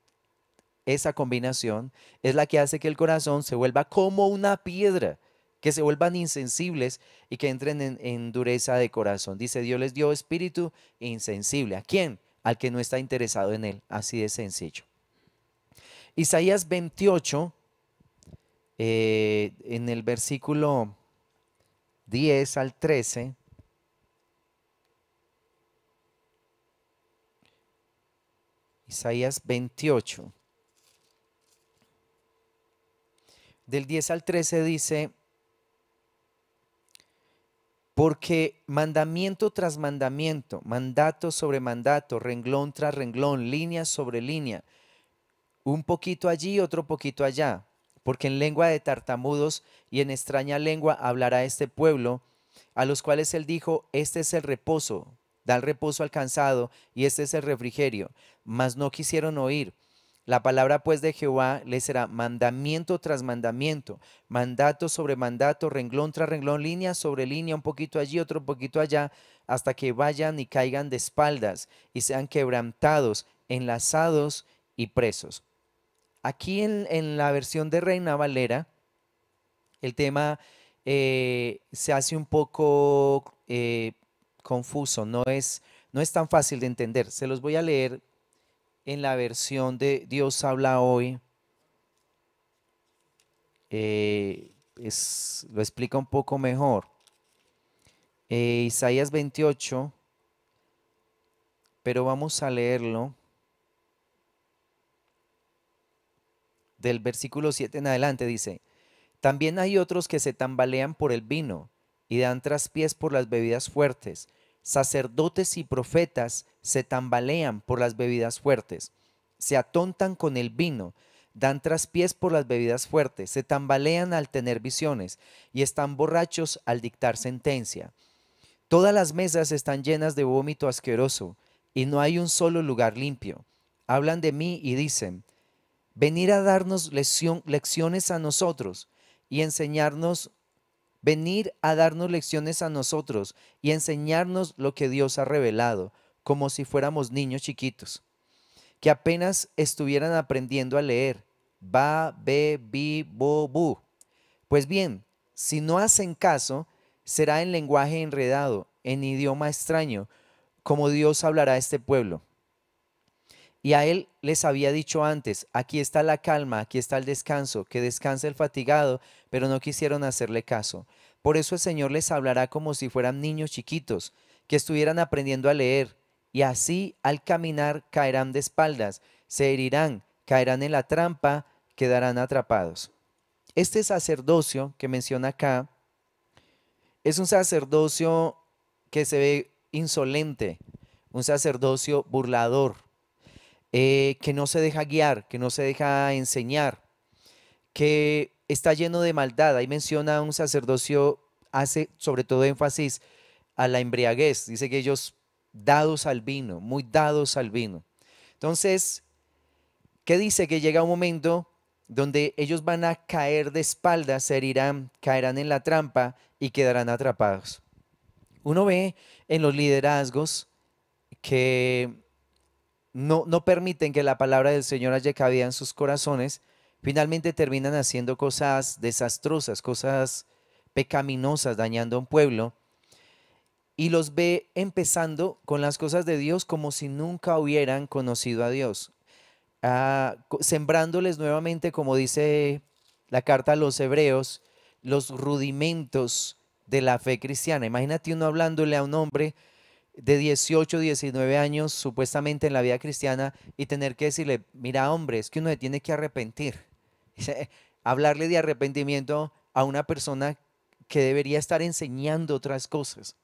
es la que hace que el corazón se vuelva como una piedra, que se vuelvan insensibles y que entren en dureza de corazón. Dice, Dios les dio espíritu insensible. ¿A quién? Al que no está interesado en él. Así de sencillo. Isaías 28, en el versículo 10 al 13, Isaías 28. Del 10 al 13 dice: porque mandamiento tras mandamiento, mandato sobre mandato, renglón tras renglón, línea sobre línea, un poquito allí, otro poquito allá, porque en lengua de tartamudos y en extraña lengua hablará este pueblo, a los cuales él dijo: este es el reposo, da el reposo al cansado, y este es el refrigerio. Mas no quisieron oír. La palabra pues de Jehová les será mandamiento tras mandamiento, mandato sobre mandato, renglón tras renglón, línea sobre línea, un poquito allí, otro poquito allá, hasta que vayan y caigan de espaldas y sean quebrantados, enlazados y presos. Aquí en la versión de Reina Valera, el tema se hace un poco confuso, no es tan fácil de entender. Se los voy a leer en la versión de Dios habla hoy. Lo explica un poco mejor. Isaías 28, pero vamos a leerlo del versículo 7 en adelante. Dice: también hay otros que se tambalean por el vino y dan traspiés por las bebidas fuertes. Sacerdotes y profetas se tambalean por las bebidas fuertes. Se atontan con el vino, dan traspiés por las bebidas fuertes, se tambalean al tener visiones y están borrachos al dictar sentencia. Todas las mesas están llenas de vómito asqueroso y no hay un solo lugar limpio. Hablan de mí y dicen: venir a darnos lecciones a nosotros y enseñarnos, venir a darnos lecciones a nosotros y enseñarnos lo que Dios ha revelado, como si fuéramos niños chiquitos, que apenas estuvieran aprendiendo a leer. Ba, be, bi, bo, bu. Pues bien, si no hacen caso, será en lenguaje enredado, en idioma extraño, como Dios hablará a este pueblo. Y a él les había dicho antes: aquí está la calma, aquí está el descanso, que descanse el fatigado, pero no quisieron hacerle caso. Por eso el Señor les hablará como si fueran niños chiquitos, que estuvieran aprendiendo a leer, y así al caminar caerán de espaldas, se herirán, caerán en la trampa, quedarán atrapados. Este sacerdocio que menciona acá es un sacerdocio que se ve insolente, un sacerdocio burlador, que no se deja guiar, que no se deja enseñar, que está lleno de maldad. Ahí menciona un sacerdocio, hace sobre todo énfasis a la embriaguez. Dice que ellos dados al vino, muy dados al vino. Entonces, ¿qué dice? Que llega un momento donde ellos van a caer de espaldas, se herirán, caerán en la trampa y quedarán atrapados. Uno ve en los liderazgos que no permiten que la palabra del Señor haya cabida en sus corazones, finalmente terminan haciendo cosas desastrosas, cosas pecaminosas, dañando a un pueblo, y los ve empezando con las cosas de Dios como si nunca hubieran conocido a Dios, sembrándoles nuevamente, como dice la carta a los hebreos, los rudimentos de la fe cristiana. Imagínate uno hablándole a un hombre de 18, 19 años, supuestamente en la vida cristiana, y tener que decirle: mira, hombre, es que uno se tiene que arrepentir. Hablarle de arrepentimiento a una persona que debería estar enseñando otras cosas,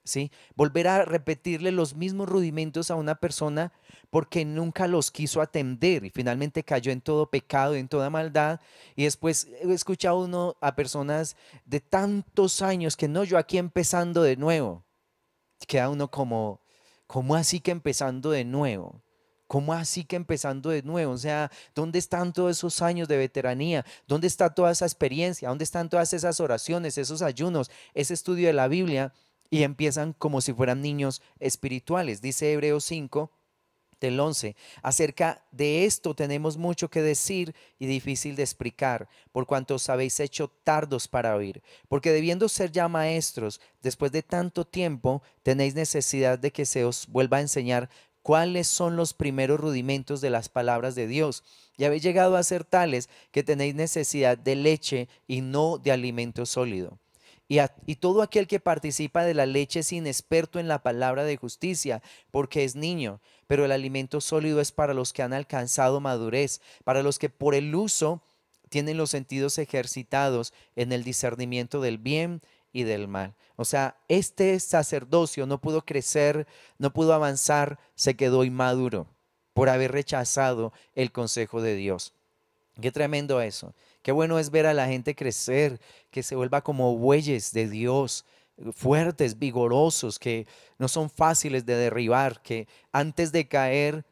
¿sí? Volver a repetirle los mismos rudimentos a una persona porque nunca los quiso atender y finalmente cayó en todo pecado, en toda maldad. Y después escucha uno a personas de tantos años que no, yo aquí empezando de nuevo. Queda uno como, ¿cómo así que empezando de nuevo? ¿Cómo así que empezando de nuevo? O sea, ¿dónde están todos esos años de veteranía? ¿Dónde está toda esa experiencia? ¿Dónde están todas esas oraciones, esos ayunos, ese estudio de la Biblia? Y empiezan como si fueran niños espirituales. Dice Hebreos 5, del 11: acerca de esto tenemos mucho que decir y difícil de explicar, por cuanto os habéis hecho tardos para oír, porque debiendo ser ya maestros, después de tanto tiempo, tenéis necesidad de que se os vuelva a enseñar cuáles son los primeros rudimentos de las palabras de Dios. Y habéis llegado a ser tales que tenéis necesidad de leche y no de alimento sólido. Y todo aquel que participa de la leche es inexperto en la palabra de justicia, porque es niño, pero el alimento sólido es para los que han alcanzado madurez, para los que por el uso tienen los sentidos ejercitados en el discernimiento del bien y del mal. O sea, este sacerdocio no pudo crecer, no pudo avanzar, se quedó inmaduro por haber rechazado el consejo de Dios. Qué tremendo eso. Qué bueno es ver a la gente crecer, que se vuelva como bueyes de Dios, fuertes, vigorosos, que no son fáciles de derribar, que antes de caer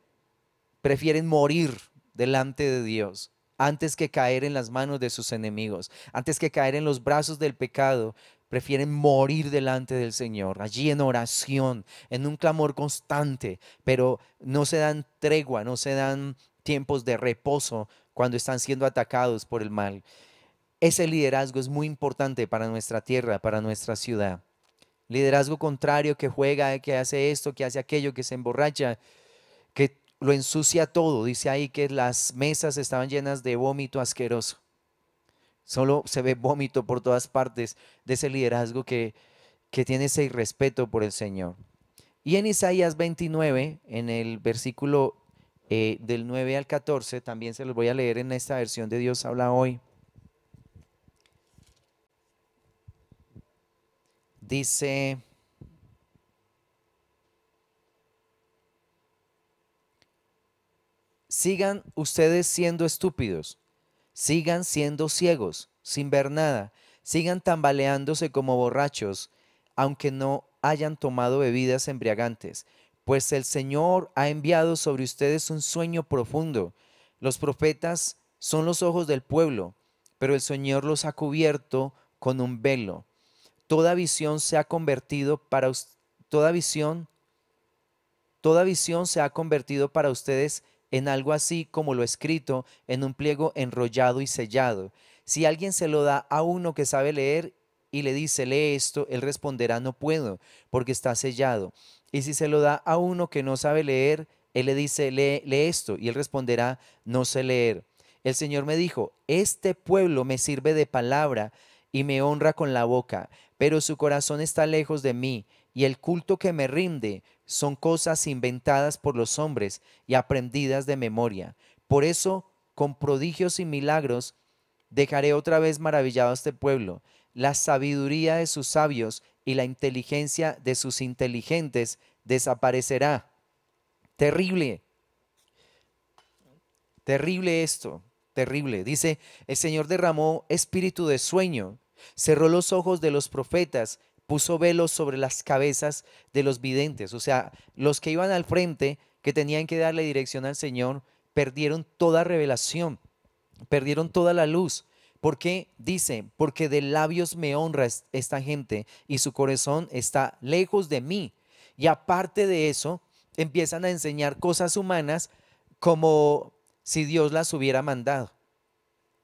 prefieren morir delante de Dios, antes que caer en las manos de sus enemigos, antes que caer en los brazos del pecado. Prefieren morir delante del Señor, allí en oración, en un clamor constante, pero no se dan tregua, no se dan tiempos de reposo cuando están siendo atacados por el mal. Ese liderazgo es muy importante para nuestra tierra, para nuestra ciudad. Liderazgo contrario que juega, que hace esto, que hace aquello, que se emborracha, que lo ensucia todo. Dice ahí que las mesas estaban llenas de vómito asqueroso. Solo se ve vómito por todas partes de ese liderazgo que tiene ese irrespeto por el Señor. Y en Isaías 29, en el versículo del 9 al 14, también se los voy a leer en esta versión de Dios habla hoy. Dice, sigan ustedes siendo estúpidos, sigan siendo ciegos, sin ver nada, sigan tambaleándose como borrachos, aunque no hayan tomado bebidas embriagantes, pues el Señor ha enviado sobre ustedes un sueño profundo. Los profetas son los ojos del pueblo, pero el Señor los ha cubierto con un velo. Toda visión se ha convertido para toda visión, toda visión se ha convertido para ustedes en algo así como lo escrito en un pliego enrollado y sellado. Si alguien se lo da a uno que sabe leer y le dice, lee esto, él responderá, no puedo, porque está sellado. Y si se lo da a uno que no sabe leer, él le dice, lee esto, y él responderá, no sé leer. El Señor me dijo, este pueblo me sirve de palabra y me honra con la boca, pero su corazón está lejos de mí, y el culto que me rinde son cosas inventadas por los hombres y aprendidas de memoria. Por eso, con prodigios y milagros, dejaré otra vez maravillado a este pueblo. La sabiduría de sus sabios y la inteligencia de sus inteligentes desaparecerá. Terrible, terrible esto, terrible. Dice, el Señor derramó espíritu de sueño, cerró los ojos de los profetas, puso velos sobre las cabezas de los videntes. O sea, los que iban al frente, que tenían que darle dirección al Señor, perdieron toda revelación, perdieron toda la luz. ¿Por qué? Dice, porque de labios me honra esta gente y su corazón está lejos de mí. Y aparte de eso, empiezan a enseñar cosas humanas como si Dios las hubiera mandado,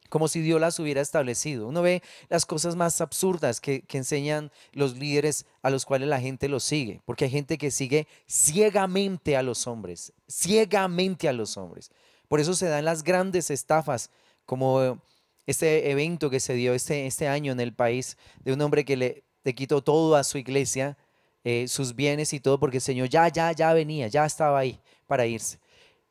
como si Dios las hubiera establecido. Uno ve las cosas más absurdas que enseñan los líderes a los cuales la gente los sigue, porque hay gente que sigue ciegamente a los hombres, ciegamente a los hombres. Por eso se dan las grandes estafas, como este evento que se dio este año en el país, de un hombre que le quitó todo a su iglesia, sus bienes y todo, porque el Señor ya venía, ya estaba ahí para irse.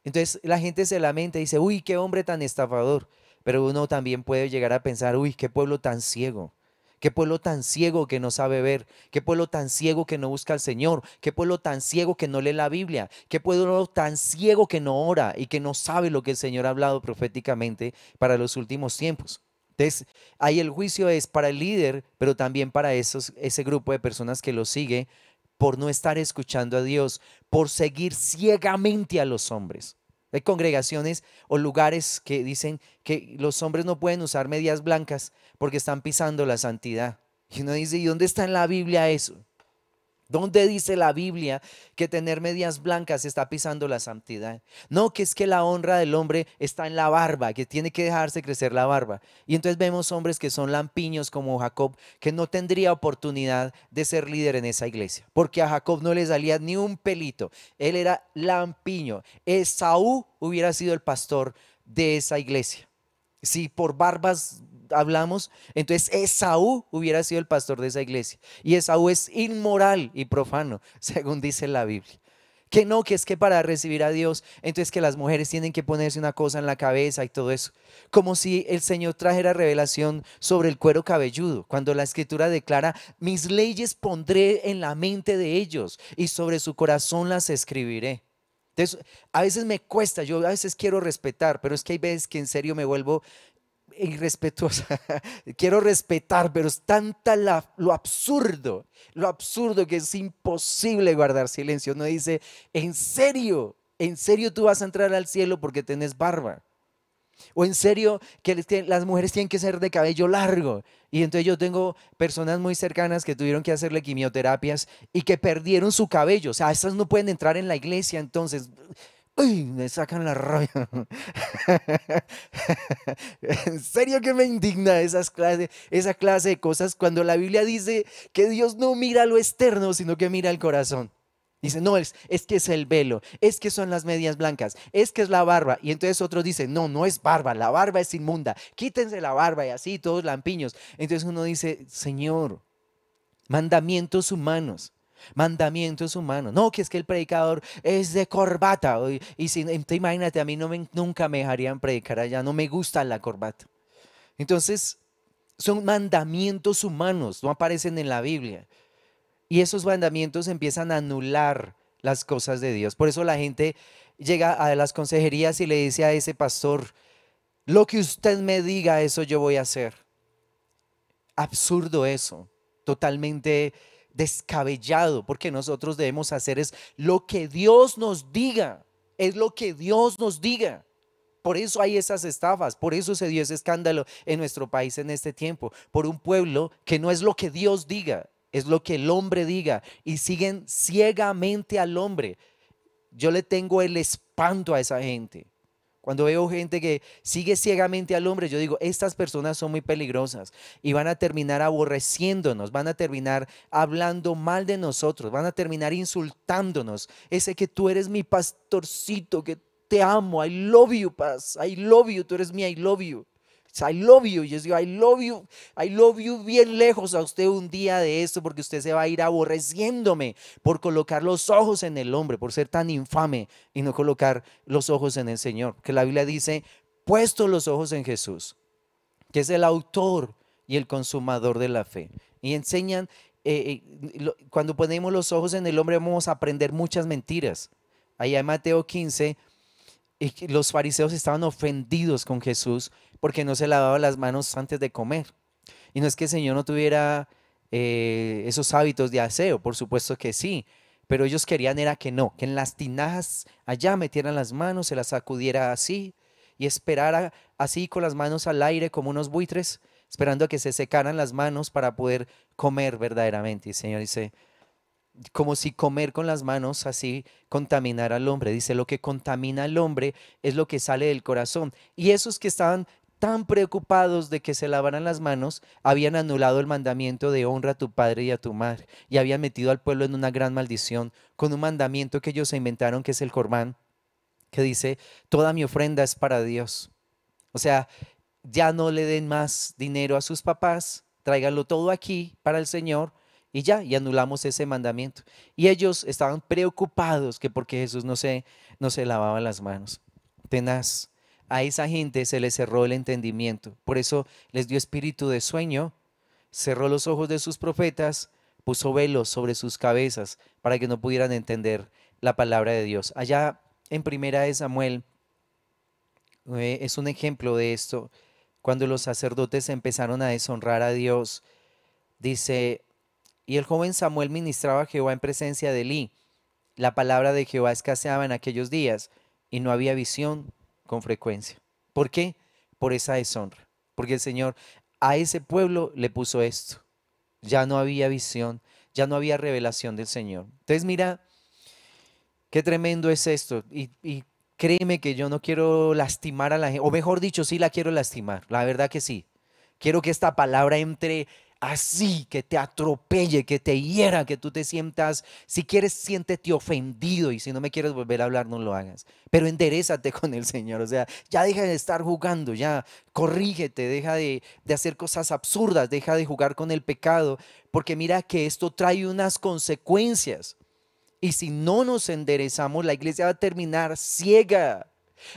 Entonces la gente se lamenta y dice, uy, qué hombre tan estafador. Pero uno también puede llegar a pensar, uy, qué pueblo tan ciego. Qué pueblo tan ciego que no sabe ver, qué pueblo tan ciego que no busca al Señor, qué pueblo tan ciego que no lee la Biblia, qué pueblo tan ciego que no ora y que no sabe lo que el Señor ha hablado proféticamente para los últimos tiempos. Entonces, ahí el juicio es para el líder, pero también para ese grupo de personas que lo sigue por no estar escuchando a Dios, por seguir ciegamente a los hombres. Hay congregaciones o lugares que dicen que los hombres no pueden usar medias blancas porque están pisando la santidad. Y uno dice, ¿y dónde está en la Biblia eso? ¿Dónde dice la Biblia que tener medias blancas está pisando la santidad? No, que es que la honra del hombre está en la barba, que tiene que dejarse crecer la barba. Y entonces vemos hombres que son lampiños como Jacob, que no tendría oportunidad de ser líder en esa iglesia, porque a Jacob no le salía ni un pelito. Él era lampiño. Esaú hubiera sido el pastor de esa iglesia. Si por barbas hablamos, entonces Esaú hubiera sido el pastor de esa iglesia. Y Esaú es inmoral y profano, según dice la Biblia. Que no, que es que para recibir a Dios, entonces que las mujeres tienen que ponerse una cosa en la cabeza y todo eso. Como si el Señor trajera revelación sobre el cuero cabelludo, cuando la Escritura declara, mis leyes pondré en la mente de ellos y sobre su corazón las escribiré. Entonces, a veces me cuesta, yo a veces quiero respetar, pero es que hay veces que en serio me vuelvo irrespetuosa. Quiero respetar, pero es tanta lo absurdo que es imposible guardar silencio. Uno dice, en serio tú vas a entrar al cielo porque tenés barba. O en serio que las mujeres tienen que ser de cabello largo. Y entonces yo tengo personas muy cercanas que tuvieron que hacerle quimioterapias y que perdieron su cabello. O sea, esas no pueden entrar en la iglesia. Entonces, uy, me sacan la rabia. En serio que me indigna esa clase de cosas cuando la Biblia dice que Dios no mira lo externo, sino que mira el corazón. Dice, no, es que es el velo, es que son las medias blancas, es que es la barba. Y entonces otros dicen, no, no es barba, la barba es inmunda, quítense la barba y así, todos lampiños. Entonces uno dice, Señor, mandamientos humanos. Mandamientos humanos. No, que es que el predicador es de corbata. Y si, imagínate, a mí nunca me dejarían predicar allá. No me gusta la corbata. Entonces, son mandamientos humanos. No aparecen en la Biblia. Y esos mandamientos empiezan a anular las cosas de Dios. Por eso la gente llega a las consejerías y le dice a ese pastor, lo que usted me diga, eso yo voy a hacer. Absurdo eso, totalmente descabellado, porque nosotros debemos hacer es lo que Dios nos diga, es lo que Dios nos diga. Por eso hay esas estafas, por eso se dio ese escándalo en nuestro país en este tiempo, por un pueblo que no es lo que Dios diga, es lo que el hombre diga y siguen ciegamente al hombre. Yo le tengo el espanto a esa gente. Cuando veo gente que sigue ciegamente al hombre, yo digo, estas personas son muy peligrosas y van a terminar aborreciéndonos, van a terminar hablando mal de nosotros, van a terminar insultándonos. Ese que tú eres mi pastorcito, que te amo, I love you, paz, I love you, tú eres mi I love you. I love you, yo digo, I love you bien lejos a usted un día de esto, porque usted se va a ir aborreciéndome por colocar los ojos en el hombre, por ser tan infame y no colocar los ojos en el Señor. Que la Biblia dice, puesto los ojos en Jesús, que es el autor y el consumador de la fe. Y enseñan, cuando ponemos los ojos en el hombre vamos a aprender muchas mentiras. Allá en Mateo 15, y los fariseos estaban ofendidos con Jesús porque no se lavaba las manos antes de comer. Y no es que el Señor no tuviera esos hábitos de aseo, por supuesto que sí, pero ellos querían era que no, que en las tinajas allá metieran las manos, se las sacudiera así y esperara así con las manos al aire como unos buitres, esperando a que se secaran las manos para poder comer verdaderamente. Y el Señor dice, como si comer con las manos así contaminara al hombre. Dice, lo que contamina al hombre es lo que sale del corazón. Y esos que estaban tan preocupados de que se lavaran las manos, habían anulado el mandamiento de honra a tu padre y a tu madre, y habían metido al pueblo en una gran maldición con un mandamiento que ellos se inventaron, que es el Corbán, que dice, toda mi ofrenda es para Dios. O sea, ya no le den más dinero a sus papás, tráiganlo todo aquí para el Señor y ya, y anulamos ese mandamiento. Y ellos estaban preocupados que porque Jesús no se lavaba las manos. Tenaz. A esa gente se les cerró el entendimiento. Por eso les dio espíritu de sueño, cerró los ojos de sus profetas, puso velos sobre sus cabezas para que no pudieran entender la palabra de Dios. Allá en Primera de Samuel es un ejemplo de esto. Cuando los sacerdotes empezaron a deshonrar a Dios, dice, y el joven Samuel ministraba a Jehová en presencia de Elí. La palabra de Jehová escaseaba en aquellos días y no había visión con frecuencia. ¿Por qué? Por esa deshonra. Porque el Señor a ese pueblo le puso esto. Ya no había visión, ya no había revelación del Señor. Entonces mira, qué tremendo es esto. Y créeme que yo no quiero lastimar a la gente, o mejor dicho, sí la quiero lastimar, la verdad que sí. Quiero que esta palabra entre así, que te atropelle, que te hiera, que tú te sientas, si quieres, siéntete ofendido y si no me quieres volver a hablar, no lo hagas. Pero enderézate con el Señor, o sea, ya deja de estar jugando, ya corrígete, deja de hacer cosas absurdas, deja de jugar con el pecado, porque mira que esto trae unas consecuencias. Y si no nos enderezamos, la iglesia va a terminar ciega,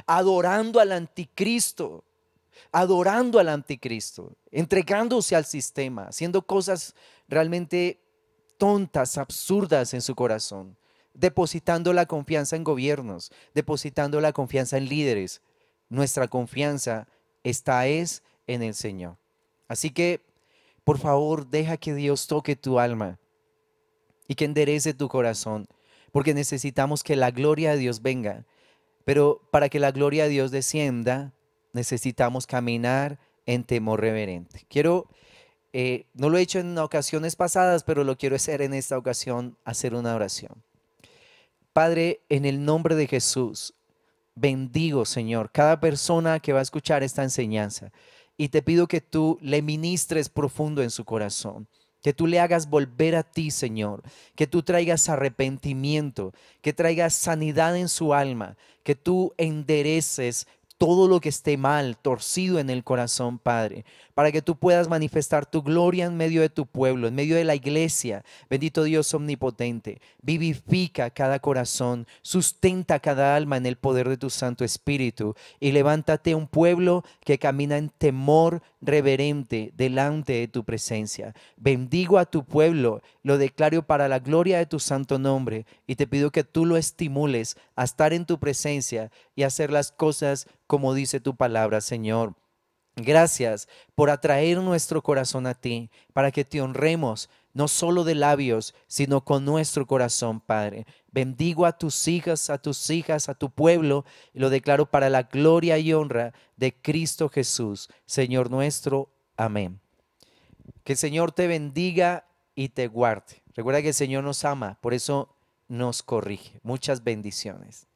adorando al anticristo, entregándose al sistema, haciendo cosas realmente tontas, absurdas en su corazón, depositando la confianza en gobiernos, depositando la confianza en líderes. Nuestra confianza es en el Señor. Así que, por favor, deja que Dios toque tu alma y que enderece tu corazón, porque necesitamos que la gloria de Dios venga. Pero para que la gloria de Dios descienda, necesitamos caminar en temor reverente. No lo he hecho en ocasiones pasadas, pero lo quiero hacer en esta ocasión, hacer una oración. Padre, en el nombre de Jesús, bendigo, Señor, cada persona que va a escuchar esta enseñanza y te pido que tú le ministres profundo en su corazón. Que tú le hagas volver a ti, Señor, que tú traigas arrepentimiento, que traigas sanidad en su alma, que tú endereces todo lo que esté mal, torcido en el corazón, Padre, para que tú puedas manifestar tu gloria en medio de tu pueblo, en medio de la iglesia. Bendito Dios omnipotente, vivifica cada corazón, sustenta cada alma en el poder de tu Santo Espíritu y levántate un pueblo que camina en temor reverente delante de tu presencia. Bendigo a tu pueblo, lo declaro para la gloria de tu santo nombre y te pido que tú lo estimules a estar en tu presencia y hacer las cosas como dice tu palabra, Señor. Gracias por atraer nuestro corazón a ti, para que te honremos, no solo de labios, sino con nuestro corazón, Padre. Bendigo a tus hijas, a tu pueblo, y lo declaro para la gloria y honra de Cristo Jesús, Señor nuestro. Amén. Que el Señor te bendiga y te guarde. Recuerda que el Señor nos ama, por eso nos corrige. Muchas bendiciones.